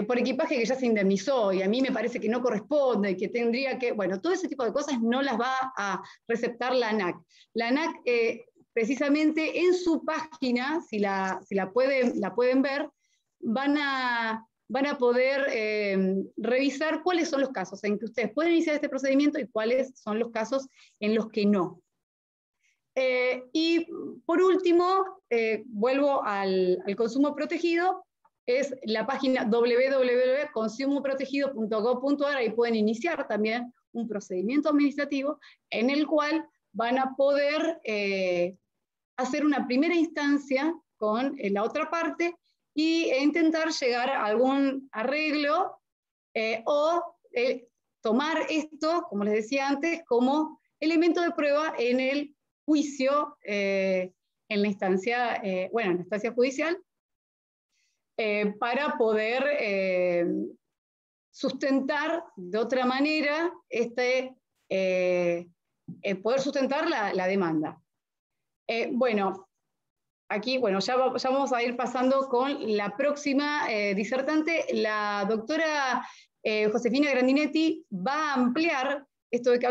Por equipaje que ya se indemnizó, y a mí me parece que no corresponde, que tendría que... Bueno, todo ese tipo de cosas no las va a receptar la ANAC. La ANAC, precisamente en su página, si la pueden ver, van a poder revisar cuáles son los casos en que ustedes pueden iniciar este procedimiento y cuáles son los casos en los que no. Y por último, vuelvo al consumo protegido, es la página www.consumoprotegido.gov.ar, ahí pueden iniciar también un procedimiento administrativo en el cual van a poder hacer una primera instancia con la otra parte e intentar llegar a algún arreglo o tomar esto, como les decía antes, como elemento de prueba en el juicio, en la instancia judicial, para poder sustentar de otra manera poder sustentar la demanda. Bueno, aquí ya vamos a ir pasando con la próxima disertante. La doctora Josefina Grandinetti va a ampliar esto que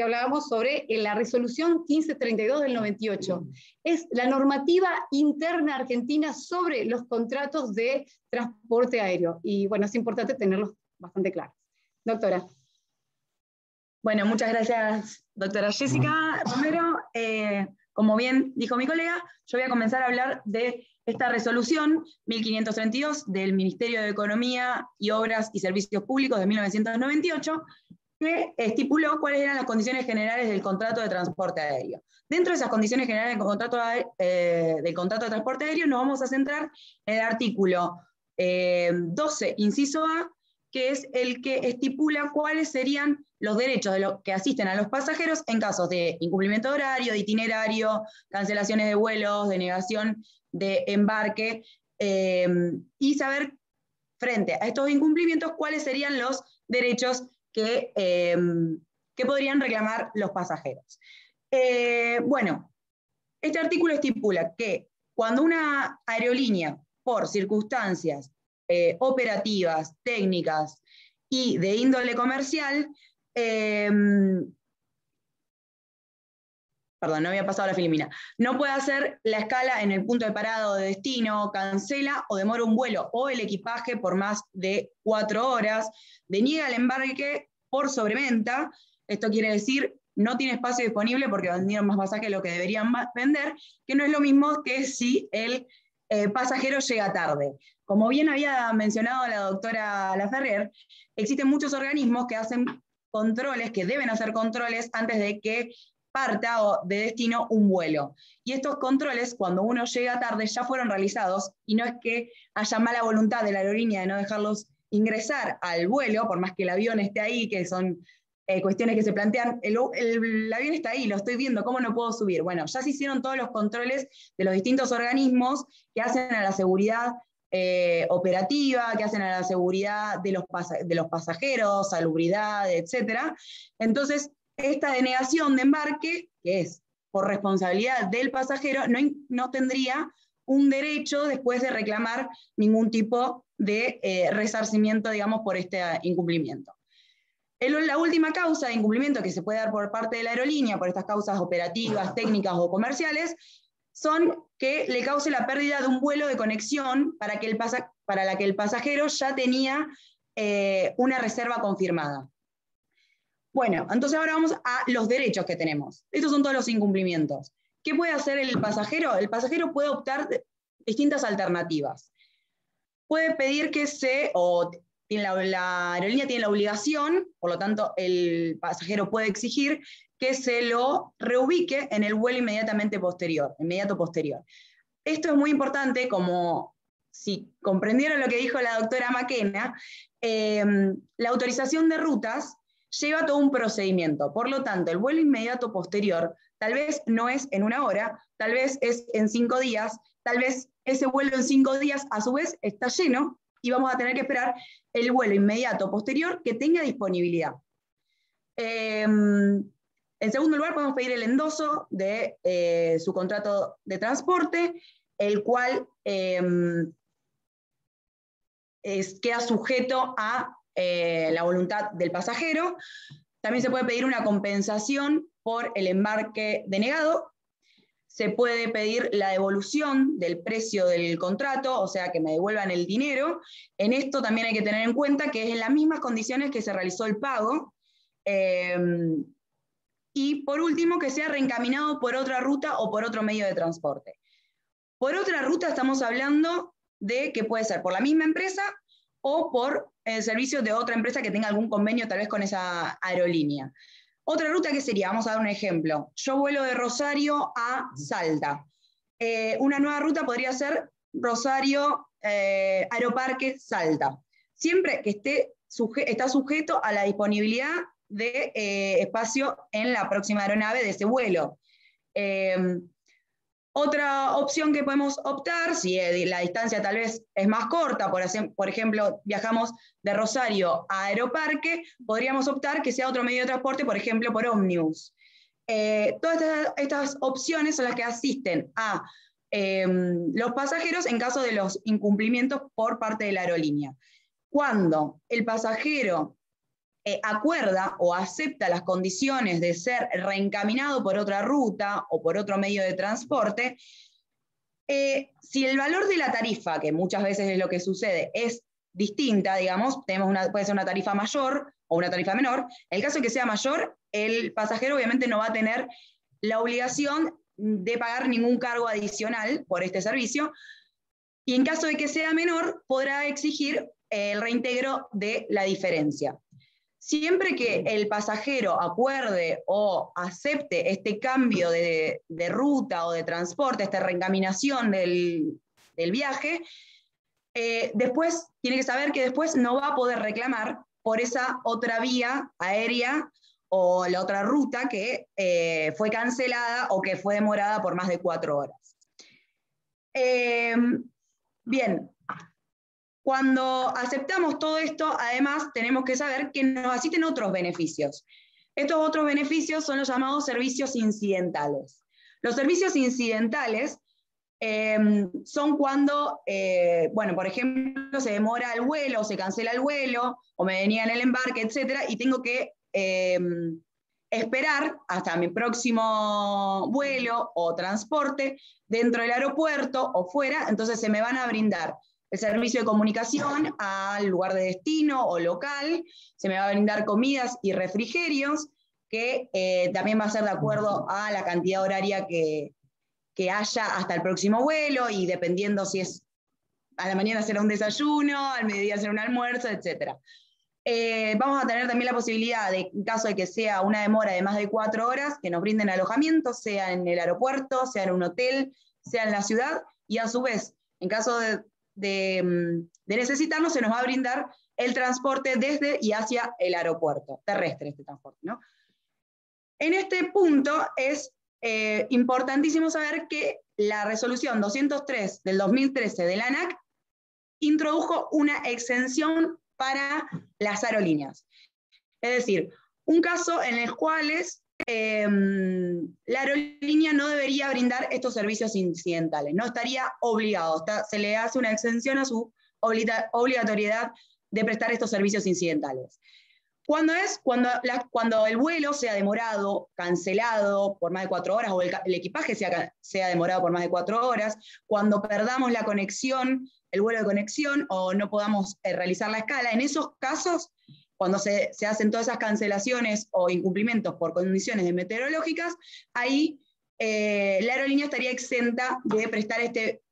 hablábamos sobre la resolución 1532 del 98. Es la normativa interna argentina sobre los contratos de transporte aéreo. Y bueno, es importante tenerlos bastante claros. Doctora. Bueno, muchas gracias, doctora Jessica Romero. Como bien dijo mi colega, yo voy a comenzar a hablar de esta resolución 1532 del Ministerio de Economía y Obras y Servicios Públicos de 1998, que estipuló cuáles eran las condiciones generales del contrato de transporte aéreo. Dentro de esas condiciones generales del contrato de transporte aéreo nos vamos a centrar en el artículo 12, inciso A, que es el que estipula cuáles serían los derechos de que asisten a los pasajeros en casos de incumplimiento de horario, de itinerario, cancelaciones de vuelos, denegación de embarque, y saber frente a estos incumplimientos cuáles serían los derechos que podrían reclamar los pasajeros. Bueno, este artículo estipula que cuando una aerolínea, por circunstancias operativas, técnicas y de índole comercial, perdón, no había pasado la filmina, no puede hacer la escala en el punto de parada o de destino, cancela o demora un vuelo o el equipaje por más de 4 horas, deniega el embarque por sobreventa, esto quiere decir no tiene espacio disponible porque vendieron más pasajes de lo que deberían vender, que no es lo mismo que si el pasajero llega tarde. Como bien había mencionado la doctora Laferrier, existen muchos organismos que hacen controles, que deben hacer controles antes de que parta o de destino un vuelo. Y estos controles, cuando uno llega tarde, ya fueron realizados, y no es que haya mala voluntad de la aerolínea de no dejarlos ingresar al vuelo, por más que el avión esté ahí, que son cuestiones que se plantean, el avión está ahí, lo estoy viendo, ¿cómo no puedo subir? Bueno, ya se hicieron todos los controles de los distintos organismos que hacen a la seguridad operativa, que hacen a la seguridad de los pasajeros, salubridad, etc. Entonces, esta denegación de embarque, que es por responsabilidad del pasajero, no tendría un derecho después de reclamar ningún tipo de resarcimiento, digamos, por este incumplimiento. La última causa de incumplimiento que se puede dar por parte de la aerolínea, por estas causas operativas, técnicas o comerciales, son que le cause la pérdida de un vuelo de conexión para la que el pasajero ya tenía una reserva confirmada. Bueno, entonces ahora vamos a los derechos que tenemos. Estos son todos los incumplimientos. ¿Qué puede hacer el pasajero? El pasajero puede optar distintas alternativas. Puede pedir que la aerolínea tiene la obligación, por lo tanto el pasajero puede exigir que se lo reubique en el vuelo inmediato posterior. Esto es muy importante, como si comprendieron lo que dijo la doctora Maquena, la autorización de rutas lleva todo un procedimiento. Por lo tanto, el vuelo inmediato posterior tal vez no es en 1 hora, tal vez es en 5 días, tal vez ese vuelo en 5 días a su vez está lleno y vamos a tener que esperar el vuelo inmediato posterior que tenga disponibilidad. En segundo lugar, podemos pedir el endoso de su contrato de transporte, el cual queda sujeto a la voluntad del pasajero. También se puede pedir una compensación por el embarque denegado. Se puede pedir la devolución del precio del contrato, o sea, que me devuelvan el dinero. En esto también hay que tener en cuenta que es en las mismas condiciones que se realizó el pago. Y por último, que sea reencaminado por otra ruta o por otro medio de transporte. Por otra ruta estamos hablando de que puede ser por la misma empresa o por el servicio de otra empresa que tenga algún convenio tal vez con esa aerolínea. Otra ruta que sería, vamos a dar un ejemplo, yo vuelo de Rosario a Salta. Una nueva ruta podría ser Rosario, Aeroparque, Salta. Siempre que está sujeto a la disponibilidad de espacio en la próxima aeronave de ese vuelo. Otra opción que podemos optar, si la distancia tal vez es más corta, por ejemplo, viajamos de Rosario a Aeroparque, podríamos optar que sea otro medio de transporte, por ejemplo, por ómnibus. Todas estas opciones son las que asisten a los pasajeros en caso de los incumplimientos por parte de la aerolínea. Cuando el pasajero acuerda o acepta las condiciones de ser reencaminado por otra ruta o por otro medio de transporte, si el valor de la tarifa, que muchas veces es lo que sucede, es distinta, digamos, puede ser una tarifa mayor o una tarifa menor, en el caso de que sea mayor, el pasajero obviamente no va a tener la obligación de pagar ningún cargo adicional por este servicio, y en caso de que sea menor, podrá exigir el reintegro de la diferencia. siempre que el pasajero acuerde o acepte este cambio de ruta o de transporte, esta reencaminación del viaje, después tiene que saber que después no va a poder reclamar por esa otra vía aérea o la otra ruta que fue cancelada o que fue demorada por más de 4 horas. Bien, cuando aceptamos todo esto, además tenemos que saber que nos asisten otros beneficios. Estos otros beneficios son los llamados servicios incidentales. Los servicios incidentales son cuando, bueno, por ejemplo, se demora el vuelo, se cancela el vuelo, o me venía en el embarque, etcétera, y tengo que esperar hasta mi próximo vuelo o transporte dentro del aeropuerto o fuera, entonces se me van a brindar el servicio de comunicación al lugar de destino o local, se me va a brindar comidas y refrigerios, que también va a ser de acuerdo a la cantidad horaria que haya hasta el próximo vuelo, y dependiendo si es a la mañana será un desayuno, al mediodía será un almuerzo, etc. Vamos a tener también la posibilidad, en caso de que sea una demora de más de 4 horas, que nos brinden alojamiento, sea en el aeropuerto, sea en un hotel, sea en la ciudad, y a su vez, en caso de necesitarlo, se nos va a brindar el transporte desde y hacia el aeropuerto, terrestre este transporte, ¿no? En este punto es importantísimo saber que la resolución 203 del 2013 de la ANAC introdujo una exención para las aerolíneas. Es decir, un caso en el cual la aerolínea no debería brindar estos servicios incidentales, no estaría obligado, se le hace una exención a su obligatoriedad de prestar estos servicios incidentales. Cuando el vuelo sea demorado, cancelado por más de 4 horas, o el equipaje sea demorado por más de 4 horas, cuando perdamos la conexión, el vuelo de conexión, o no podamos realizar la escala, en esos casos, cuando se hacen todas esas cancelaciones o incumplimientos por condiciones meteorológicas, ahí la aerolínea estaría exenta de prestar este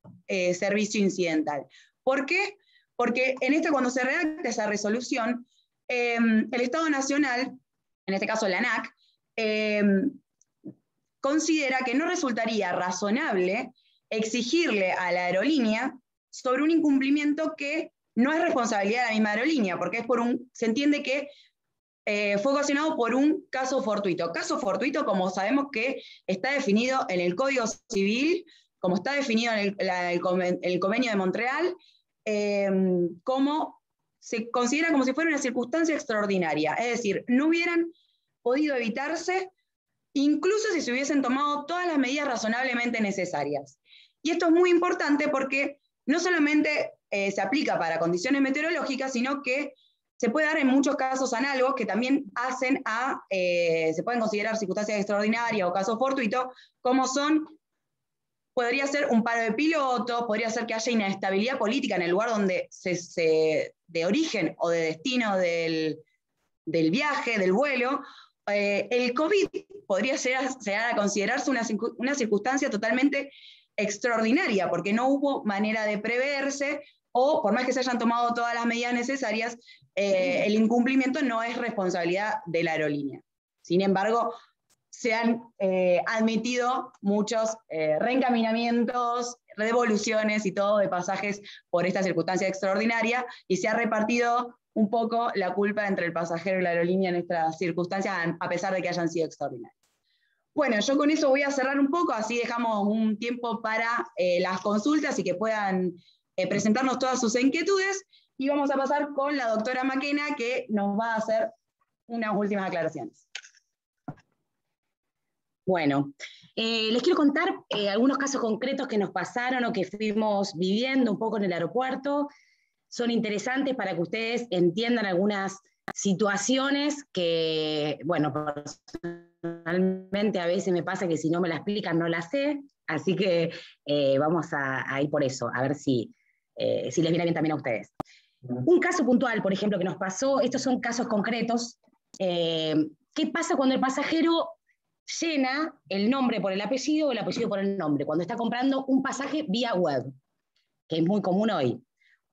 servicio incidental. ¿Por qué? Porque cuando se redacta esa resolución, el Estado Nacional, en este caso la ANAC, considera que no resultaría razonable exigirle a la aerolínea sobre un incumplimiento que no es responsabilidad de la misma aerolínea, porque se entiende que fue ocasionado por un caso fortuito. Caso fortuito, como sabemos que está definido en el Código Civil, como está definido en el Convenio de Montreal, se considera como si fuera una circunstancia extraordinaria. Es decir, no hubieran podido evitarse, incluso si se hubiesen tomado todas las medidas razonablemente necesarias. Y esto es muy importante porque no solamente se aplica para condiciones meteorológicas, sino que se puede dar en muchos casos análogos que también se pueden considerar circunstancias extraordinarias o casos fortuitos, como podría ser un paro de piloto, podría ser que haya inestabilidad política en el lugar donde de origen o de destino del viaje, del vuelo. El COVID podría llegar a considerarse una circunstancia totalmente extraordinaria, porque no hubo manera de preverse, o por más que se hayan tomado todas las medidas necesarias, el incumplimiento no es responsabilidad de la aerolínea. Sin embargo, se han admitido muchos reencaminamientos, devoluciones y todo de pasajes por esta circunstancia extraordinaria, y se ha repartido un poco la culpa entre el pasajero y la aerolínea en estas circunstancias, a pesar de que hayan sido extraordinarias. Bueno, yo con eso voy a cerrar un poco, así dejamos un tiempo para las consultas y que puedan presentarnos todas sus inquietudes, y vamos a pasar con la doctora Maquena, que nos va a hacer unas últimas aclaraciones. Bueno, les quiero contar algunos casos concretos que nos pasaron o que fuimos viviendo un poco en el aeropuerto. Son interesantes para que ustedes entiendan algunas situaciones que, bueno, personalmente a veces me pasa que si no me la explican no la sé, así que vamos a ir por eso, a ver si les viene bien también a ustedes. Un caso puntual, por ejemplo, que nos pasó, estos son casos concretos. ¿Qué pasa cuando el pasajero llena el nombre por el apellido o el apellido por el nombre, cuando está comprando un pasaje vía web, que es muy común hoy?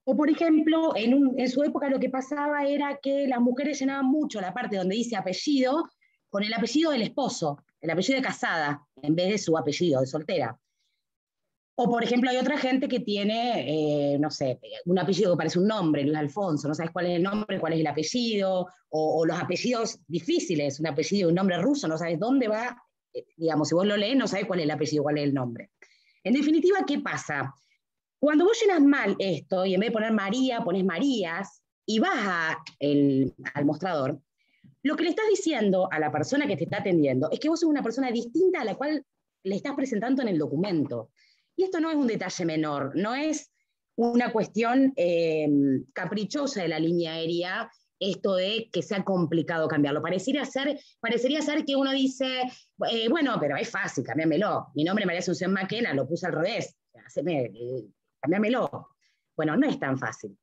O, por ejemplo, en su época lo que pasaba era que las mujeres llenaban mucho la parte donde dice apellido con el apellido del esposo, el apellido de casada, en vez de su apellido de soltera. O, por ejemplo, hay otra gente que tiene, no sé, un apellido que parece un nombre, Luis Alfonso, no sabes cuál es el nombre, cuál es el apellido, o los apellidos difíciles, un apellido, un nombre ruso, no sabes dónde va, digamos, si vos lo lees, no sabes cuál es el apellido, cuál es el nombre. En definitiva, ¿qué pasa? Cuando vos llenas mal esto, y en vez de poner María, pones Marías, y vas al mostrador, lo que le estás diciendo a la persona que te está atendiendo es que vos sos una persona distinta a la cual le estás presentando en el documento. Y esto no es un detalle menor, no es una cuestión caprichosa de la línea aérea, esto de que sea complicado cambiarlo. Parecería ser que uno dice, bueno, pero es fácil, cámbiamelo. Mi nombre es María Asunción Maquena, lo puse al revés, cámbiamelo. Bueno, no es tan fácil.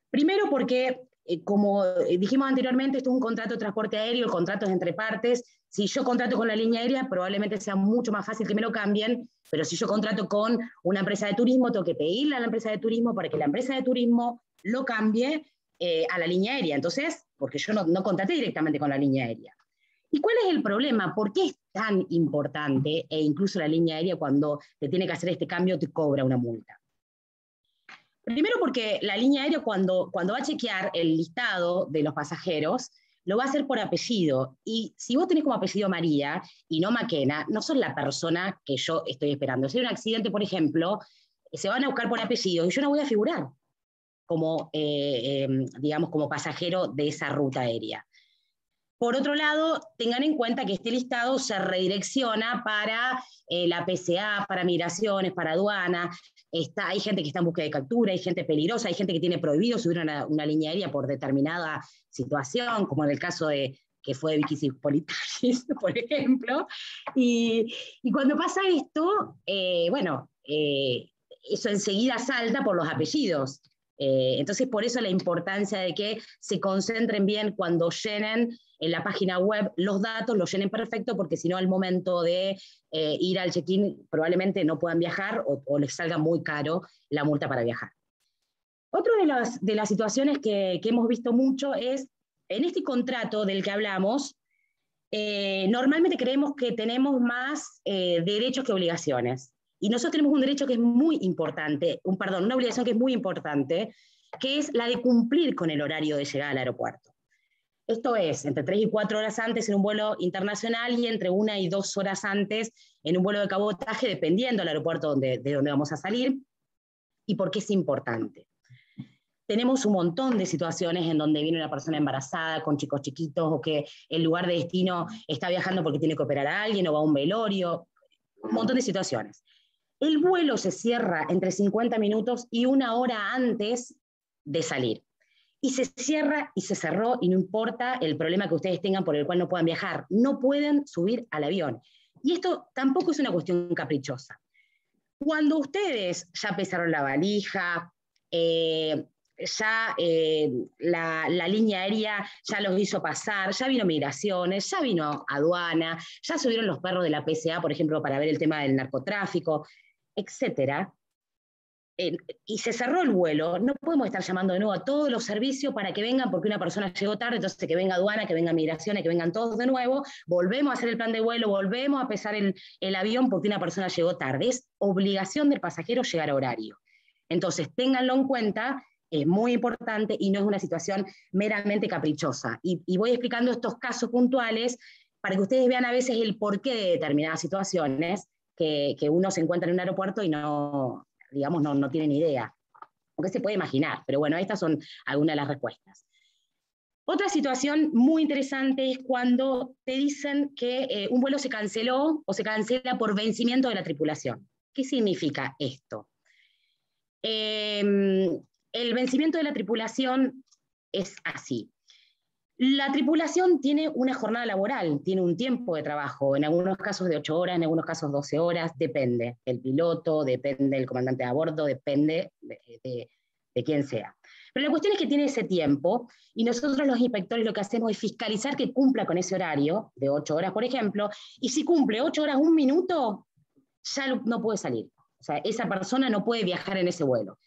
Primero porque, como dijimos anteriormente, esto es un contrato de transporte aéreo, el contrato es entre partes. Si yo contrato con la línea aérea, probablemente sea mucho más fácil que me lo cambien, pero si yo contrato con una empresa de turismo, tengo que pedirle a la empresa de turismo para que la empresa de turismo lo cambie a la línea aérea. Entonces, porque yo no contraté directamente con la línea aérea. ¿Y cuál es el problema? ¿Por qué es tan importante, e incluso la línea aérea cuando te tiene que hacer este cambio te cobra una multa? Primero porque la línea aérea cuando va a chequear el listado de los pasajeros, lo va a hacer por apellido. Y si vos tenés como apellido María y no Maquena, no sos la persona que yo estoy esperando. Si hay un accidente, por ejemplo, se van a buscar por apellido y yo no voy a figurar como, digamos, como pasajero de esa ruta aérea. Por otro lado, tengan en cuenta que este listado se redirecciona para la PCA, para migraciones, para aduana. Hay gente que está en búsqueda de captura, hay gente peligrosa, hay gente que tiene prohibido subir una línea aérea por determinada situación, como en el caso de que fue de Vicky Cipolitakis, por ejemplo. Y cuando pasa esto, eso enseguida salta por los apellidos. Entonces, por eso la importancia de que se concentren bien cuando llenen en la página web los datos, los llenen perfecto, porque si no, al momento de ir al check-in probablemente no puedan viajar o les salga muy caro la multa para viajar. Otra de las situaciones que hemos visto mucho es, en este contrato del que hablamos, normalmente creemos que tenemos más derechos que obligaciones. Y nosotros tenemos un derecho que es muy importante, una obligación que es muy importante, que es la de cumplir con el horario de llegada al aeropuerto. Esto es, entre 3 y 4 horas antes en un vuelo internacional y entre 1 y 2 horas antes en un vuelo de cabotaje, dependiendo del aeropuerto de donde vamos a salir. ¿Y por qué es importante? Tenemos un montón de situaciones en donde viene una persona embarazada con chicos chiquitos o que el lugar de destino está viajando porque tiene que operar a alguien o va a un velorio, un montón de situaciones. El vuelo se cierra entre 50 minutos y 1 hora antes de salir. Y se cierra y se cerró y no importa el problema que ustedes tengan por el cual no puedan viajar. No pueden subir al avión. Y esto tampoco es una cuestión caprichosa. Cuando ustedes ya pesaron la valija, la línea aérea ya los hizo pasar, ya vino migraciones, ya vino aduana, ya subieron los perros de la PCA, por ejemplo, para ver el tema del narcotráfico, etcétera, y se cerró el vuelo, no podemos estar llamando de nuevo a todos los servicios para que vengan porque una persona llegó tarde, entonces que venga aduana, que vengan migraciones, que vengan todos de nuevo, volvemos a hacer el plan de vuelo, volvemos a pesar el avión porque una persona llegó tarde. Es obligación del pasajero llegar a horario. Entonces, ténganlo en cuenta, es muy importante y no es una situación meramente caprichosa. Y voy explicando estos casos puntuales para que ustedes vean a veces el porqué de determinadas situaciones que uno se encuentra en un aeropuerto y no tiene ni idea. Aunque se puede imaginar, pero bueno, estas son algunas de las respuestas. Otra situación muy interesante es cuando te dicen que un vuelo se canceló o se cancela por vencimiento de la tripulación. ¿Qué significa esto? El vencimiento de la tripulación es así. La tripulación tiene una jornada laboral, tiene un tiempo de trabajo, en algunos casos de 8 horas, en algunos casos 12 horas, depende del piloto, depende del comandante de a bordo, depende de quién sea. Pero la cuestión es que tiene ese tiempo y nosotros los inspectores lo que hacemos es fiscalizar que cumpla con ese horario de 8 horas, por ejemplo, y si cumple 8 horas 1 minuto, ya no puede salir. O sea, esa persona no puede viajar en ese vuelo.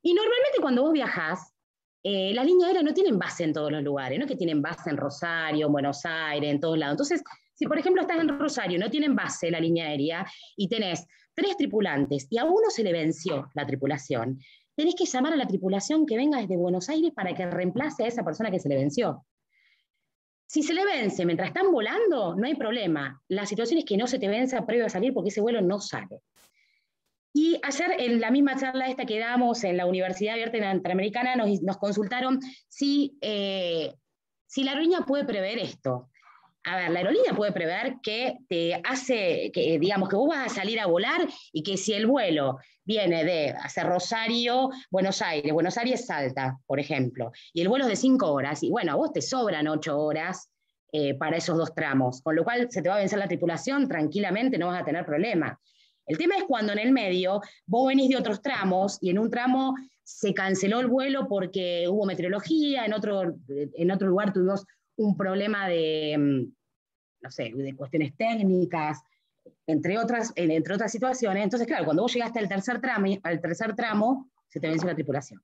Y normalmente cuando vos viajás, las líneas aéreas no tienen base en todos los lugares, no es que tienen base en Rosario, en Buenos Aires, en todos lados. Entonces, si por ejemplo estás en Rosario, no tienen base la línea aérea, y tenés 3 tripulantes, y a uno se le venció la tripulación, tenés que llamar a la tripulación que venga desde Buenos Aires para que reemplace a esa persona que se le venció. Si se le vence mientras están volando, no hay problema. La situación es que no se te venza previo a salir porque ese vuelo no sale. Y ayer, en la misma charla esta que damos en la Universidad Abierta Interamericana, nos consultaron si la aerolínea puede prever esto. A ver, la aerolínea puede prever que te hace, que, digamos, que vos vas a salir a volar y que si el vuelo viene de hacer Rosario, Buenos Aires, Salta, por ejemplo, y el vuelo es de 5 horas, y bueno, a vos te sobran 8 horas para esos 2 tramos, con lo cual se te va a vencer la tripulación tranquilamente, no vas a tener problema. El tema es cuando en el medio vos venís de otros tramos y en un tramo se canceló el vuelo porque hubo meteorología, en otro lugar tuvimos un problema de, no sé, de cuestiones técnicas, entre otras situaciones. Entonces, claro, cuando vos llegaste al tercer tramo, se te venció la tripulación.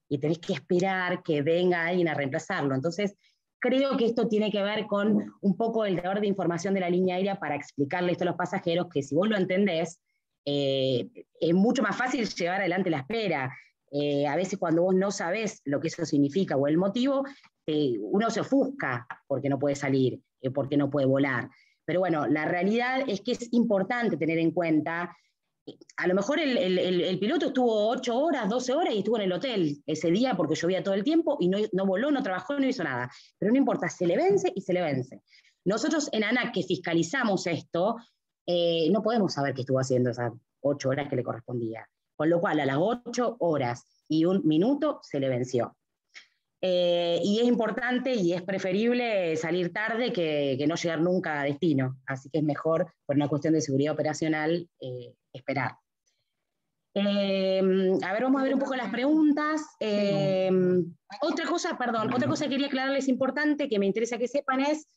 Y tenés que esperar que venga alguien a reemplazarlo. Entonces, creo que esto tiene que ver con un poco el deber de información de la línea aérea para explicarle esto a los pasajeros, que si vos lo entendés, es mucho más fácil llevar adelante la espera. A veces cuando vos no sabés lo que eso significa o el motivo, uno se ofusca porque no puede salir, porque no puede volar. Pero bueno, la realidad es que es importante tener en cuenta, a lo mejor el piloto estuvo 8 horas, 12 horas y estuvo en el hotel ese día porque llovía todo el tiempo y no voló, no trabajó, no hizo nada. Pero no importa, se le vence y se le vence. Nosotros en ANAC, que fiscalizamos esto, no podemos saber qué estuvo haciendo esas 8 horas que le correspondía. Con lo cual, a las 8 horas y 1 minuto se le venció. Y es importante y es preferible salir tarde que no llegar nunca a destino. Así que es mejor, por una cuestión de seguridad operacional, esperar. A ver, vamos a ver un poco las preguntas. Otra cosa que quería aclararles importante, que me interesa que sepan, es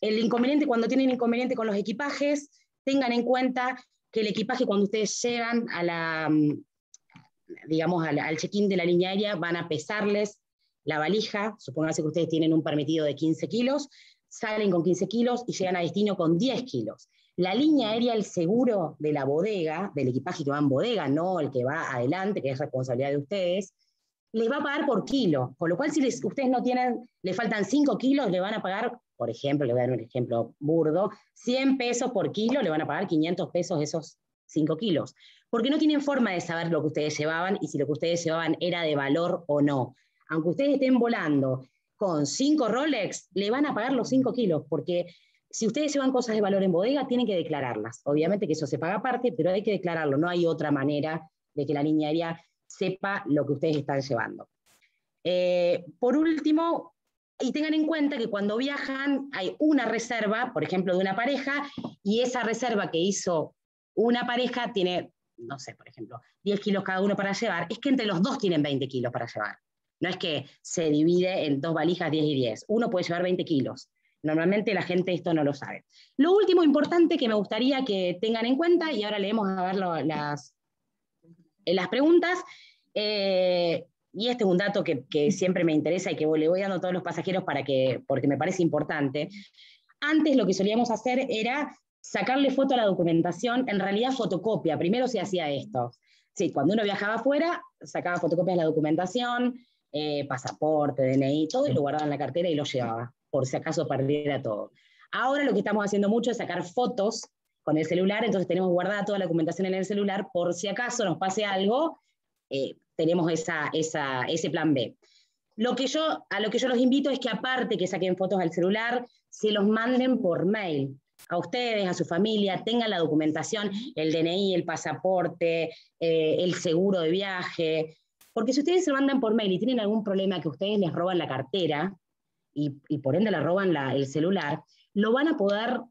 el inconveniente, cuando tienen inconveniente con los equipajes, tengan en cuenta que el equipaje, cuando ustedes llegan al check-in de la línea aérea, van a pesarles la valija. Supónganse que ustedes tienen un permitido de 15 kilos, salen con 15 kilos y llegan a destino con 10 kilos. La línea aérea, el seguro de la bodega, del equipaje que va en bodega, no el que va adelante, que es responsabilidad de ustedes, les va a pagar por kilo, con lo cual si ustedes no tienen, le faltan 5 kilos, le van a pagar, por ejemplo, le voy a dar un ejemplo burdo, 100 pesos por kilo, le van a pagar 500 pesos esos 5 kilos, porque no tienen forma de saber lo que ustedes llevaban y si lo que ustedes llevaban era de valor o no. Aunque ustedes estén volando con 5 Rolex, le van a pagar los 5 kilos, porque si ustedes llevan cosas de valor en bodega, tienen que declararlas. Obviamente que eso se paga aparte, pero hay que declararlo, no hay otra manera de que la línea aérea sepa lo que ustedes están llevando. Por último, y tengan en cuenta que cuando viajan hay una reserva, por ejemplo, de una pareja, y esa reserva que hizo una pareja tiene, no sé, por ejemplo, 10 kilos cada uno para llevar, es que entre los dos tienen 20 kilos para llevar. No es que se divide en 2 valijas 10 y 10. Uno puede llevar 20 kilos. Normalmente la gente esto no lo sabe. Lo último importante que me gustaría que tengan en cuenta, y ahora leemos a ver las preguntas, y este es un dato que siempre me interesa y que le voy dando a todos los pasajeros porque me parece importante. Antes lo que solíamos hacer era sacarle foto a la documentación, en realidad fotocopia. Primero se hacía esto. Sí, cuando uno viajaba afuera, sacaba fotocopias de la documentación, pasaporte, DNI, todo, y lo guardaba en la cartera y lo llevaba, por si acaso perdiera todo. Ahora lo que estamos haciendo mucho es sacar fotos con el celular, entonces tenemos guardada toda la documentación en el celular, por si acaso nos pase algo, tenemos ese plan B. A lo que yo los invito es que aparte que saquen fotos al celular, se los manden por mail, a ustedes, a su familia, tengan la documentación, el DNI, el pasaporte, el seguro de viaje, porque si ustedes se lo mandan por mail y tienen algún problema que ustedes les roban la cartera, y por ende le roban el celular, lo van a poder,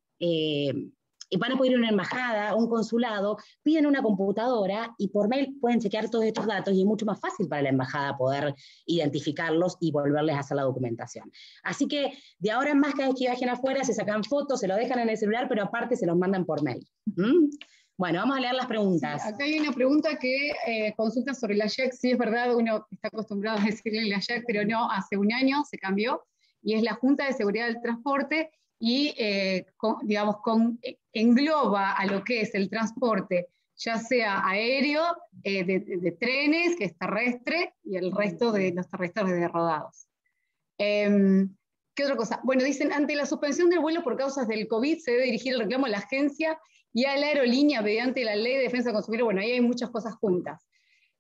van a poder ir a una embajada, un consulado, piden una computadora y por mail pueden chequear todos estos datos y es mucho más fácil para la embajada poder identificarlos y volverles a hacer la documentación. Así que de ahora en más, cada vez que viajen afuera, se sacan fotos, se lo dejan en el celular, pero aparte se los mandan por mail. Bueno, vamos a leer las preguntas. Sí, acá hay una pregunta que consulta sobre la JEC. Sí, es verdad, uno está acostumbrado a decirle la JEC, pero no, hace un año se cambió, y es la Junta de Seguridad del Transporte, y engloba a lo que es el transporte, ya sea aéreo, de trenes, que es terrestre, y el resto de los terrestres de rodados. ¿Qué otra cosa? Bueno, dicen, ante la suspensión del vuelo por causas del COVID, se debe dirigir el reclamo a la agencia y a la aerolínea mediante la Ley de Defensa del Consumidor. Bueno, ahí hay muchas cosas juntas.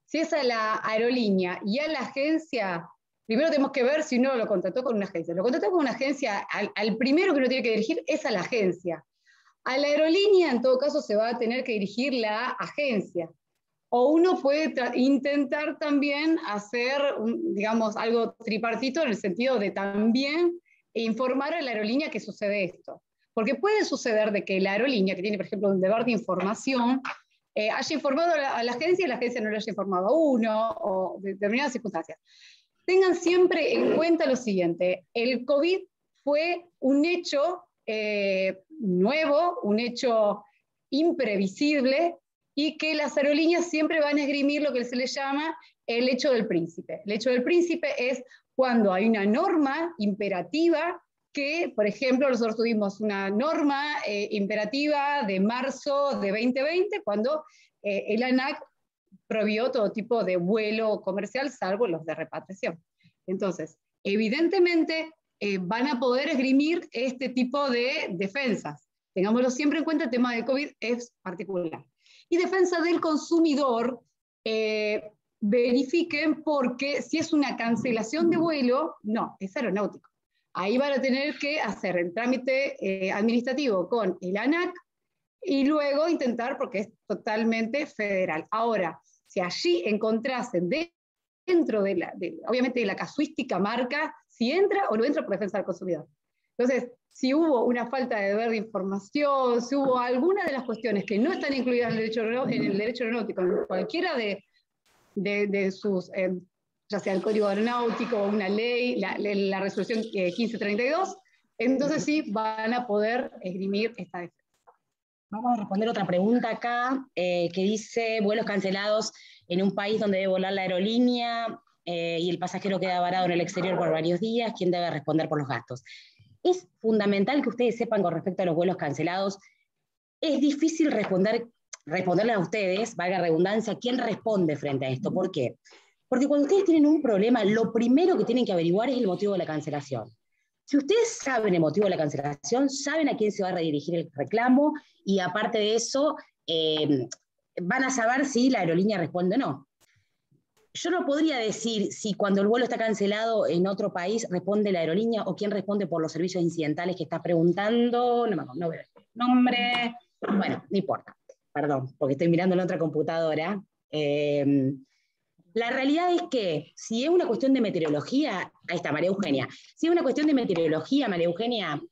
Si es a la aerolínea y a la agencia, primero tenemos que ver si uno lo contrató con una agencia. Lo contrató con una agencia, al primero que uno tiene que dirigir es a la agencia. A la aerolínea, en todo caso, se va a tener que dirigir la agencia. O uno puede intentar también hacer, digamos, algo tripartito en el sentido de también informar a la aerolínea que sucede esto. Porque puede suceder de que la aerolínea, que tiene, por ejemplo, un deber de información, haya informado a la agencia y la agencia no le haya informado a uno, o de determinadas circunstancias. Tengan siempre en cuenta lo siguiente: el COVID fue un hecho nuevo, un hecho imprevisible, y que las aerolíneas siempre van a esgrimir lo que se le llama el hecho del príncipe. El hecho del príncipe es cuando hay una norma imperativa que, por ejemplo, nosotros tuvimos una norma imperativa de marzo de 2020, cuando el ANAC prohibió todo tipo de vuelo comercial, salvo los de repatriación. Entonces, evidentemente, van a poder esgrimir este tipo de defensas. Tengámoslo siempre en cuenta, el tema del COVID es particular. Y defensa del consumidor, verifiquen, porque si es una cancelación de vuelo, no, es aeronáutico. Ahí van a tener que hacer el trámite administrativo con el ANAC y luego intentar, porque es totalmente federal. Ahora, si allí encontrasen dentro obviamente de la casuística marca, si entra o no entra por defensa del consumidor. Entonces, si hubo una falta de deber de información, si hubo alguna de las cuestiones que no están incluidas en el derecho aeronáutico, en cualquiera de sus, ya sea el código aeronáutico o una ley, la resolución 1532, entonces sí van a poder esgrimir esta defensa. Vamos a responder otra pregunta acá, que dice: vuelos cancelados en un país donde debe volar la aerolínea y el pasajero queda varado en el exterior por varios días, ¿quién debe responder por los gastos? Es fundamental que ustedes sepan con respecto a los vuelos cancelados. Es difícil responderles a ustedes, valga la redundancia, quién responde frente a esto. ¿Por qué? Porque cuando ustedes tienen un problema, lo primero que tienen que averiguar es el motivo de la cancelación. Si ustedes saben el motivo de la cancelación, saben a quién se va a redirigir el reclamo, y aparte de eso, van a saber si la aerolínea responde o no. Yo no podría decir si cuando el vuelo está cancelado en otro país responde la aerolínea o quién responde por los servicios incidentales que está preguntando. No veo el nombre. Bueno, no importa. Perdón, porque estoy mirando en otra computadora. La realidad es que si es una cuestión de meteorología, ahí está, María Eugenia. Si es una cuestión de meteorología, María Eugenia,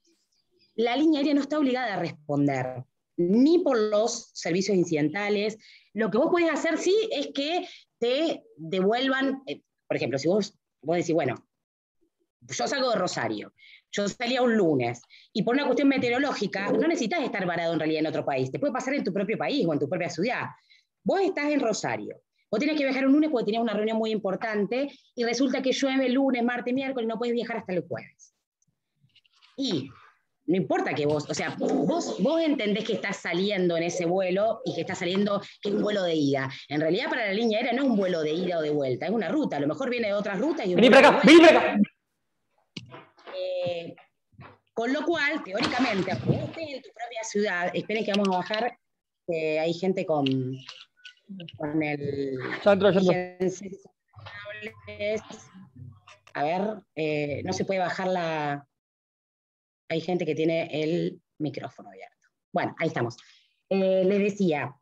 la línea aérea no está obligada a responder, ni por los servicios incidentales. Lo que vos podés hacer, sí, es que te devuelvan, por ejemplo, si vos decís, bueno, yo salgo de Rosario, yo salía un lunes, y por una cuestión meteorológica, no necesitas estar varado en realidad en otro país, te puede pasar en tu propio país o en tu propia ciudad. Vos estás en Rosario, vos tenés que viajar un lunes porque tenías una reunión muy importante, y resulta que llueve el lunes, martes, miércoles, no podés viajar hasta el jueves. Y no importa que vos, o sea, vos entendés que estás saliendo en ese vuelo y que estás saliendo, que es un vuelo de ida. En realidad para la línea aérea no es un vuelo de ida o de vuelta, es una ruta. A lo mejor viene de otras rutas y Vení para acá. Con lo cual, teóricamente, aunque vos estés en tu propia ciudad, esperen que vamos a bajar, hay gente con el... A ver, no se puede bajar la... Hay gente que tiene el micrófono abierto. Bueno, ahí estamos. Les decía,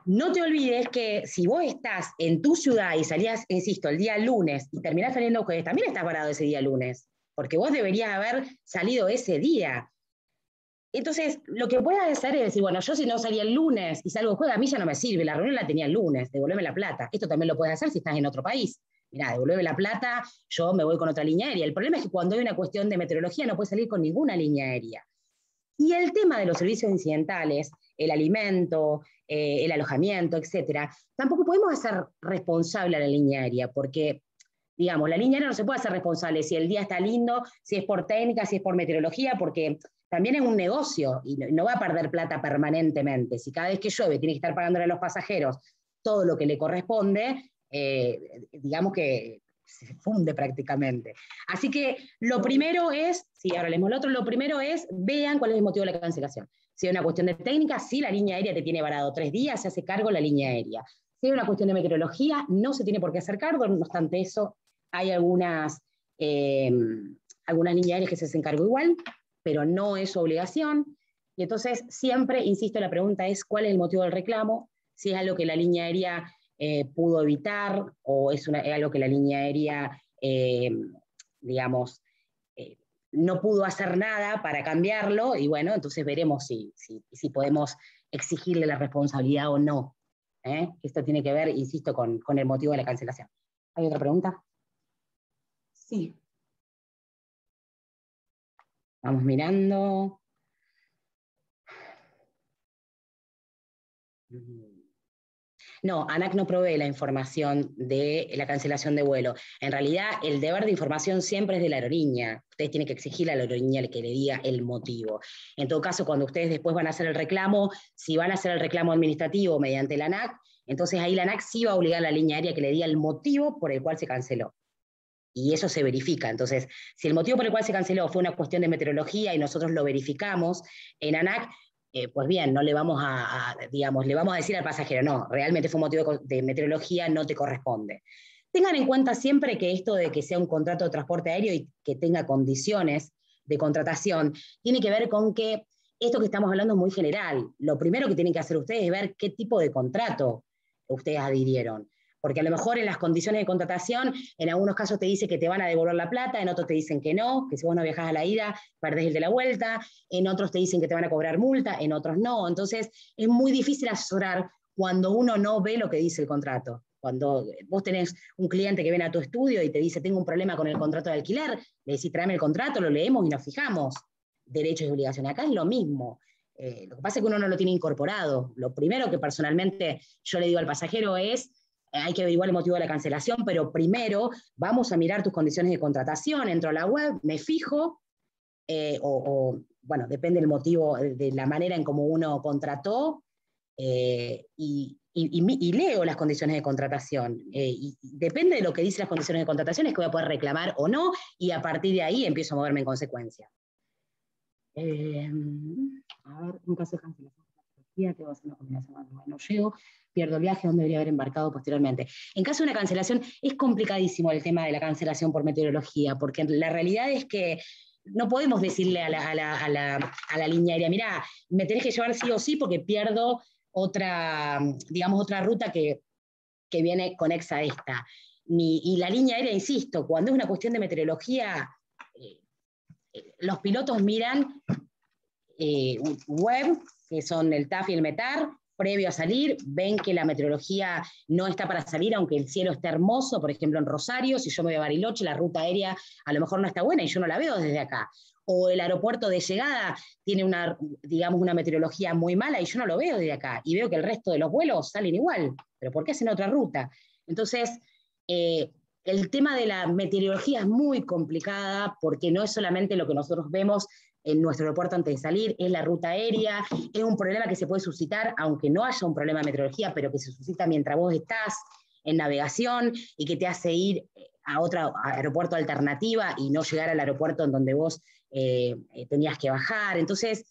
no te olvides que si vos estás en tu ciudad y salías, insisto, el día lunes y terminás saliendo jueves, también estás parado ese día lunes, porque vos deberías haber salido ese día. Entonces, lo que puedas hacer es decir, bueno, yo si no salía el lunes y salgo el jueves, a mí ya no me sirve, la reunión la tenía el lunes, devolveme la plata. Esto también lo puedes hacer si estás en otro país. Mirá, devolveme la plata, yo me voy con otra línea aérea. El problema es que cuando hay una cuestión de meteorología no puedes salir con ninguna línea aérea. Y el tema de los servicios incidentales, el alimento, el alojamiento, etcétera, tampoco podemos hacer responsable a la línea aérea, porque, digamos, la línea aérea no se puede hacer responsable si el día está lindo, si es por técnica, si es por meteorología, porque también es un negocio y no va a perder plata permanentemente. Si cada vez que llueve tiene que estar pagándole a los pasajeros todo lo que le corresponde, digamos que se funde prácticamente. Así que lo primero es, sí, ahora leemos lo otro, lo primero es, vean cuál es el motivo de la cancelación. Si es una cuestión de técnica, si la línea aérea te tiene varado 3 días, se hace cargo la línea aérea. Si es una cuestión de meteorología, no se tiene por qué hacer cargo, no obstante eso, hay algunas líneas aéreas que se hacen cargo igual, pero no es su obligación. Y entonces siempre, insisto, la pregunta es cuál es el motivo del reclamo, si es algo que la línea aérea pudo evitar o es algo que la línea aérea, digamos, no pudo hacer nada para cambiarlo, y bueno, entonces veremos si podemos exigirle la responsabilidad o no. Esto tiene que ver, insisto, con el motivo de la cancelación. ¿Hay otra pregunta? Sí. Vamos mirando. No, ANAC no provee la información de la cancelación de vuelo. En realidad, el deber de información siempre es de la aerolínea. Ustedes tienen que exigirle a la aerolínea que le diga el motivo. En todo caso, cuando ustedes después van a hacer el reclamo, si van a hacer el reclamo administrativo mediante la ANAC, entonces ahí la ANAC sí va a obligar a la línea aérea que le diga el motivo por el cual se canceló. Y eso se verifica. Entonces, si el motivo por el cual se canceló fue una cuestión de meteorología y nosotros lo verificamos en ANAC, pues bien, no le vamos digamos, le vamos a decir al pasajero, no, realmente fue un motivo de meteorología, no te corresponde. Tengan en cuenta siempre que esto de que sea un contrato de transporte aéreo y que tenga condiciones de contratación, tiene que ver con que esto que estamos hablando es muy general. Lo primero que tienen que hacer ustedes es ver qué tipo de contrato ustedes adhirieron. Porque a lo mejor en las condiciones de contratación, en algunos casos te dice que te van a devolver la plata, en otros te dicen que no, que si vos no viajás a la ida, perdés el de la vuelta, en otros te dicen que te van a cobrar multa, en otros no. Entonces, es muy difícil asesorar cuando uno no ve lo que dice el contrato. Cuando vos tenés un cliente que viene a tu estudio y te dice, tengo un problema con el contrato de alquiler, le decís, tráeme el contrato, lo leemos y nos fijamos. Derechos y obligaciones. Acá es lo mismo. Lo que pasa es que uno no lo tiene incorporado. Lo primero que personalmente yo le digo al pasajero es, hay que averiguar el motivo de la cancelación, pero primero vamos a mirar tus condiciones de contratación, entro a la web, me fijo, bueno, depende del motivo, de la manera en cómo uno contrató, y leo las condiciones de contratación. Y depende de lo que dice las condiciones de contratación, es que voy a poder reclamar o no, y a partir de ahí empiezo a moverme en consecuencia. A ver, un caso de cancelación. Tengo que hacer una combinación, no llego, pierdo el viaje donde debería haber embarcado posteriormente. En caso de una cancelación, es complicadísimo el tema de la cancelación por meteorología, porque la realidad es que no podemos decirle a la línea aérea, mirá, me tenés que llevar sí o sí porque pierdo otra, digamos, otra ruta que viene conexa a esta. Y la línea aérea, insisto, cuando es una cuestión de meteorología, los pilotos miran web, que son el TAF y el METAR, previo a salir, ven que la meteorología no está para salir, aunque el cielo esté hermoso, por ejemplo en Rosario, si yo me voy a Bariloche, la ruta aérea a lo mejor no está buena y yo no la veo desde acá. O el aeropuerto de llegada tiene digamos, una meteorología muy mala y yo no lo veo desde acá. Y veo que el resto de los vuelos salen igual. ¿Pero por qué hacen otra ruta? Entonces, el tema de la meteorología es muy complicada porque no es solamente lo que nosotros vemos en nuestro aeropuerto antes de salir, es la ruta aérea, es un problema que se puede suscitar, aunque no haya un problema de meteorología, pero que se suscita mientras vos estás en navegación y que te hace ir a otro aeropuerto alternativa y no llegar al aeropuerto en donde vos tenías que bajar. Entonces,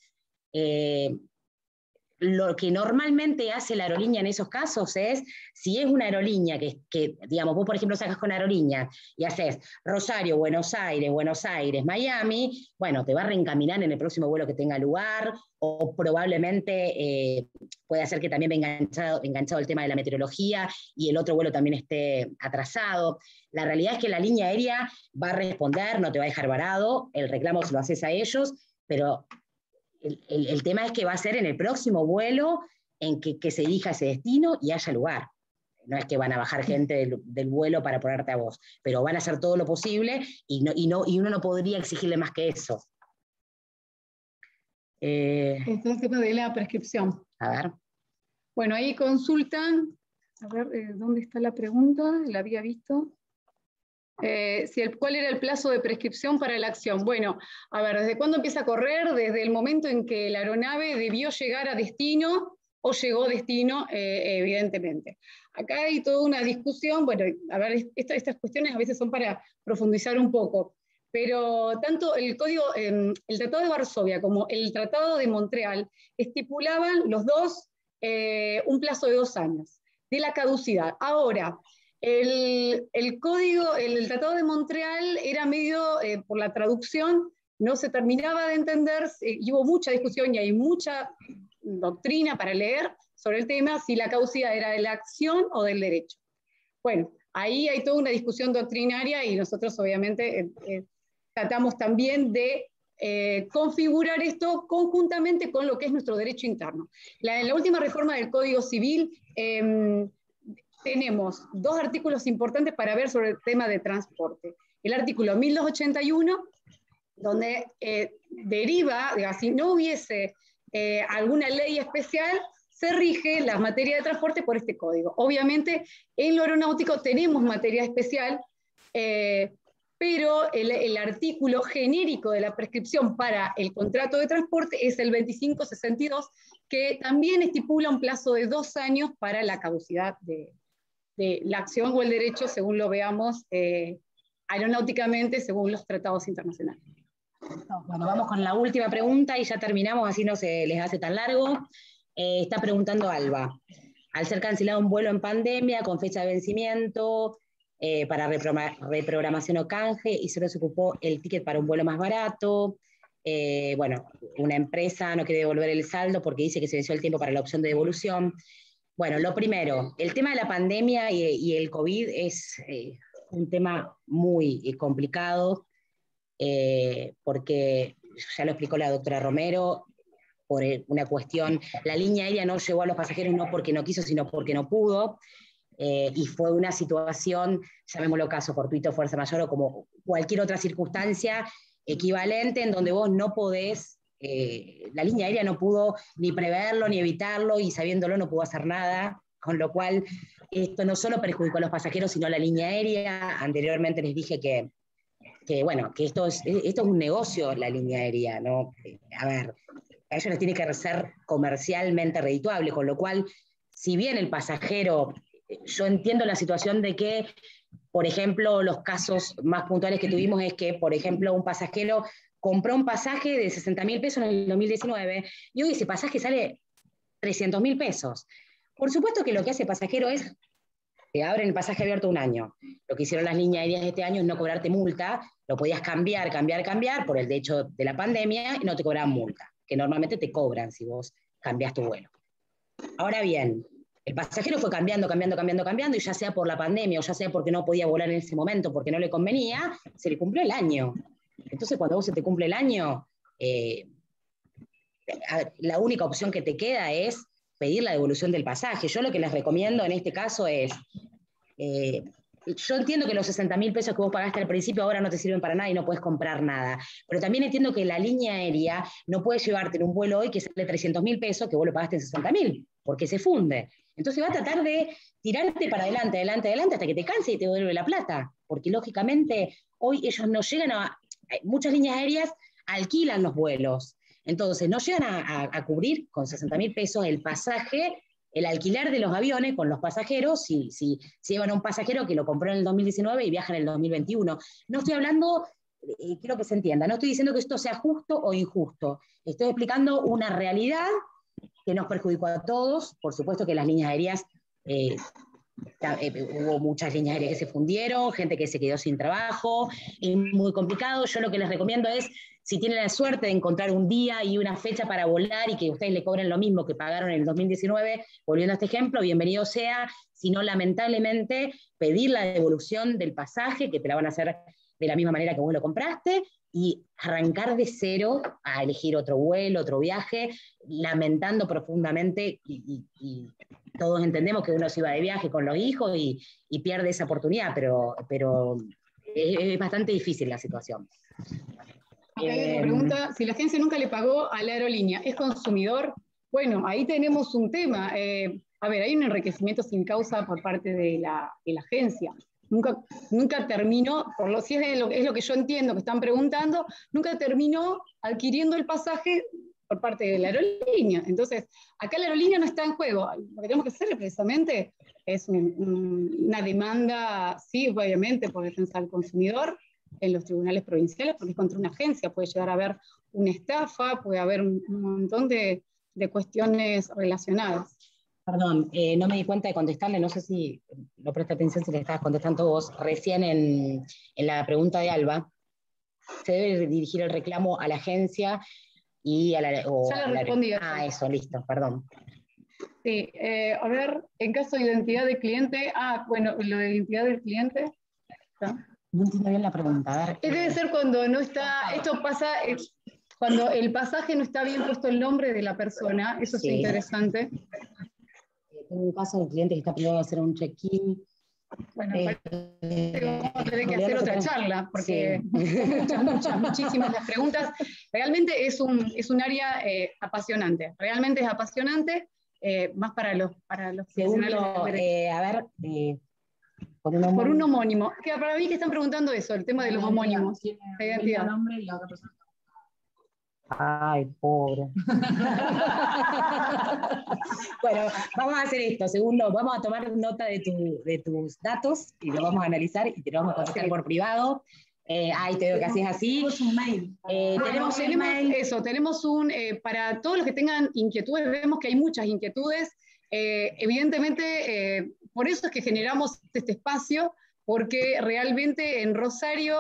lo que normalmente hace la aerolínea en esos casos es, si es una aerolínea que digamos, vos por ejemplo sacas con aerolínea y haces Rosario, Buenos Aires, Miami, bueno, te va a reencaminar en el próximo vuelo que tenga lugar, o probablemente puede hacer que también venga enganchado el tema de la meteorología y el otro vuelo también esté atrasado. La realidad es que la línea aérea va a responder, no te va a dejar varado, el reclamo se lo haces a ellos, pero el tema es que va a ser en el próximo vuelo en que se elija ese destino y haya lugar. No es que van a bajar gente del vuelo para ponerte a vos, pero van a hacer todo lo posible y uno no podría exigirle más que eso. Este es el tema de la prescripción. A ver. Bueno, ahí consultan, a ver, ¿dónde está la pregunta? La había visto. ¿Cuál era el plazo de prescripción para la acción? Bueno, a ver, ¿desde cuándo empieza a correr? Desde el momento en que la aeronave debió llegar a destino o llegó a destino, evidentemente. Acá hay toda una discusión, bueno, a ver, estas cuestiones a veces son para profundizar un poco, pero tanto el Tratado de Varsovia como el Tratado de Montreal estipulaban los dos un plazo de 2 años de la caducidad. Ahora, el Tratado de Montreal era medio, por la traducción, no se terminaba de entender, y hubo mucha discusión y hay mucha doctrina para leer sobre el tema, si la caducidad era de la acción o del derecho. Bueno, ahí hay toda una discusión doctrinaria y nosotros obviamente tratamos también de configurar esto conjuntamente con lo que es nuestro derecho interno. En la última reforma del Código Civil tenemos 2 artículos importantes para ver sobre el tema de transporte. El artículo 1281, donde deriva, si no hubiese alguna ley especial, se rige la materia de transporte por este código. Obviamente, en lo aeronáutico tenemos materia especial, pero el artículo genérico de la prescripción para el contrato de transporte es el 2562, que también estipula un plazo de 2 años para la caducidad de la acción o el derecho, según lo veamos aeronáuticamente, según los tratados internacionales. Bueno, vamos con la última pregunta y ya terminamos, así no se les hace tan largo. Está preguntando Alba. Al ser cancelado un vuelo en pandemia con fecha de vencimiento para reprogramación o canje y solo se ocupó el ticket para un vuelo más barato, bueno, una empresa no quiere devolver el saldo porque dice que se venció el tiempo para la opción de devolución. Bueno, lo primero, el tema de la pandemia y el COVID es un tema muy complicado porque, ya lo explicó la doctora Romero, por una cuestión, la línea aérea no llevó a los pasajeros no porque no quiso, sino porque no pudo, y fue una situación, llamémoslo caso fortuito, fuerza mayor o como cualquier otra circunstancia equivalente en donde vos no podés, la línea aérea no pudo ni preverlo ni evitarlo y sabiéndolo no pudo hacer nada, con lo cual esto no solo perjudicó a los pasajeros sino a la línea aérea. Anteriormente les dije que bueno, que esto es un negocio, la línea aérea, ¿no? A ver, a ellos les tiene que ser comercialmente redituable, con lo cual, si bien el pasajero, yo entiendo la situación de que, por ejemplo, los casos más puntuales que tuvimos es que, por ejemplo, un pasajero compró un pasaje de 60.000 pesos en el 2019 y hoy ese pasaje sale 300.000 pesos. Por supuesto que lo que hace el pasajero es te abren el pasaje abierto 1 año. Lo que hicieron las líneas aéreas este año es no cobrarte multa, lo podías cambiar por el hecho de la pandemia y no te cobraban multa, que normalmente te cobran si vos cambiás tu vuelo. Ahora bien, el pasajero fue cambiando y ya sea por la pandemia o ya sea porque no podía volar en ese momento, porque no le convenía, se le cumplió el año. Entonces cuando vos se te cumple el año, la única opción que te queda es pedir la devolución del pasaje. Yo lo que les recomiendo en este caso es, yo entiendo que los 60.000 pesos que vos pagaste al principio ahora no te sirven para nada y no puedes comprar nada, pero también entiendo que la línea aérea no puede llevarte en un vuelo hoy que sale 300.000 pesos que vos lo pagaste en 60.000, porque se funde. Entonces va a tratar de tirarte para adelante, hasta que te canse y te devuelve la plata, porque lógicamente hoy ellos no llegan muchas líneas aéreas alquilan los vuelos, entonces no llegan a cubrir con 60.000 pesos el pasaje, el alquiler de los aviones con los pasajeros, si llevan a un pasajero que lo compró en el 2019 y viaja en el 2021. No estoy hablando, quiero que se entienda, no estoy diciendo que esto sea justo o injusto, estoy explicando una realidad que nos perjudicó a todos. Por supuesto que las líneas aéreas, hubo muchas líneas aéreas que se fundieron, gente que se quedó sin trabajo, es muy complicado. Yo lo que les recomiendo es, si tienen la suerte de encontrar un día y una fecha para volar y que ustedes le cobren lo mismo que pagaron en el 2019, volviendo a este ejemplo, bienvenido sea, si no, lamentablemente, pedir la devolución del pasaje, que te la van a hacer de la misma manera que vos lo compraste, y arrancar de cero a elegir otro vuelo, otro viaje, lamentando profundamente, y todos entendemos que uno se iba de viaje con los hijos y pierde esa oportunidad, pero es bastante difícil la situación. Acá hay otra pregunta, si la agencia nunca le pagó a la aerolínea, ¿es consumidor? Bueno, ahí tenemos un tema. A ver, hay un enriquecimiento sin causa por parte de la agencia. Nunca terminó, si es lo que yo entiendo que están preguntando, nunca terminó adquiriendo el pasaje por parte de la aerolínea. Entonces, acá la aerolínea no está en juego. Lo que tenemos que hacer precisamente es una demanda, sí, obviamente, por defensa del consumidor en los tribunales provinciales, porque es contra una agencia, puede llegar a haber una estafa, puede haber un montón de cuestiones relacionadas. Perdón, no me di cuenta de contestarle, no sé si, no presté atención si le estabas contestando vos. Recién en la pregunta de Alba, se debe dirigir el reclamo a la agencia y a la... Ya le respondí. Eso, listo, perdón. Sí, a ver, en caso de identidad del cliente, bueno, lo de identidad del cliente. ¿Está? No entiendo bien la pregunta. A ver, debe ser cuando no está, esto pasa cuando el pasaje no está bien puesto el nombre de la persona, eso sí. Es interesante. Tengo un caso de cliente que está pidiendo hacer un check-in. Bueno, vamos a tener que hacer otra charla, porque sí. Muchísimas las preguntas. Realmente es un área apasionante, realmente es apasionante, más para los Segundo, a ver... por un homónimo. Que para mí que están preguntando eso, el tema de los homónimos. La identidad. Nombre y la otra persona. Ay, pobre. Bueno, vamos a hacer esto. Segundo, vamos a tomar nota de tus datos y lo vamos a analizar y te lo vamos a contestar por privado. Ahí te veo que haces así. Tenemos un mail. Tenemos eso, tenemos para todos los que tengan inquietudes, vemos que hay muchas inquietudes. Evidentemente, por eso es que generamos este espacio, porque realmente en Rosario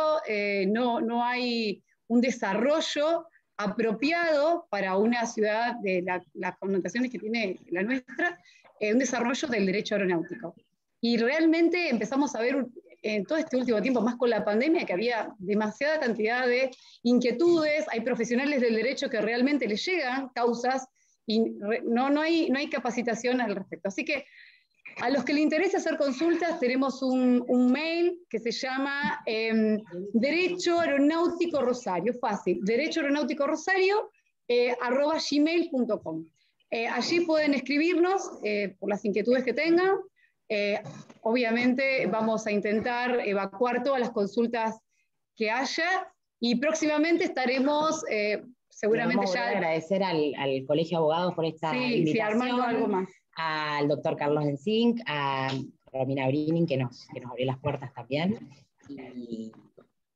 no hay un desarrollo apropiado para una ciudad de las connotaciones que tiene la nuestra, un desarrollo del derecho aeronáutico. Y realmente empezamos a ver en todo este último tiempo, más con la pandemia, que había demasiada cantidad de inquietudes, hay profesionales del derecho que realmente les llegan causas y no hay capacitación al respecto. Así que a los que les interesa hacer consultas, tenemos un mail que se llama Derecho Aeronáutico Rosario, fácil, Derecho Aeronáutico Rosario, @gmail.com. Allí pueden escribirnos por las inquietudes que tengan. Obviamente vamos a intentar evacuar todas las consultas que haya y próximamente estaremos... seguramente ya... agradecer al Colegio de Abogados por esta invitación. Sí, armando algo más. Al doctor Carlos Enzink, a Romina Brinin, que nos abrió las puertas también. Y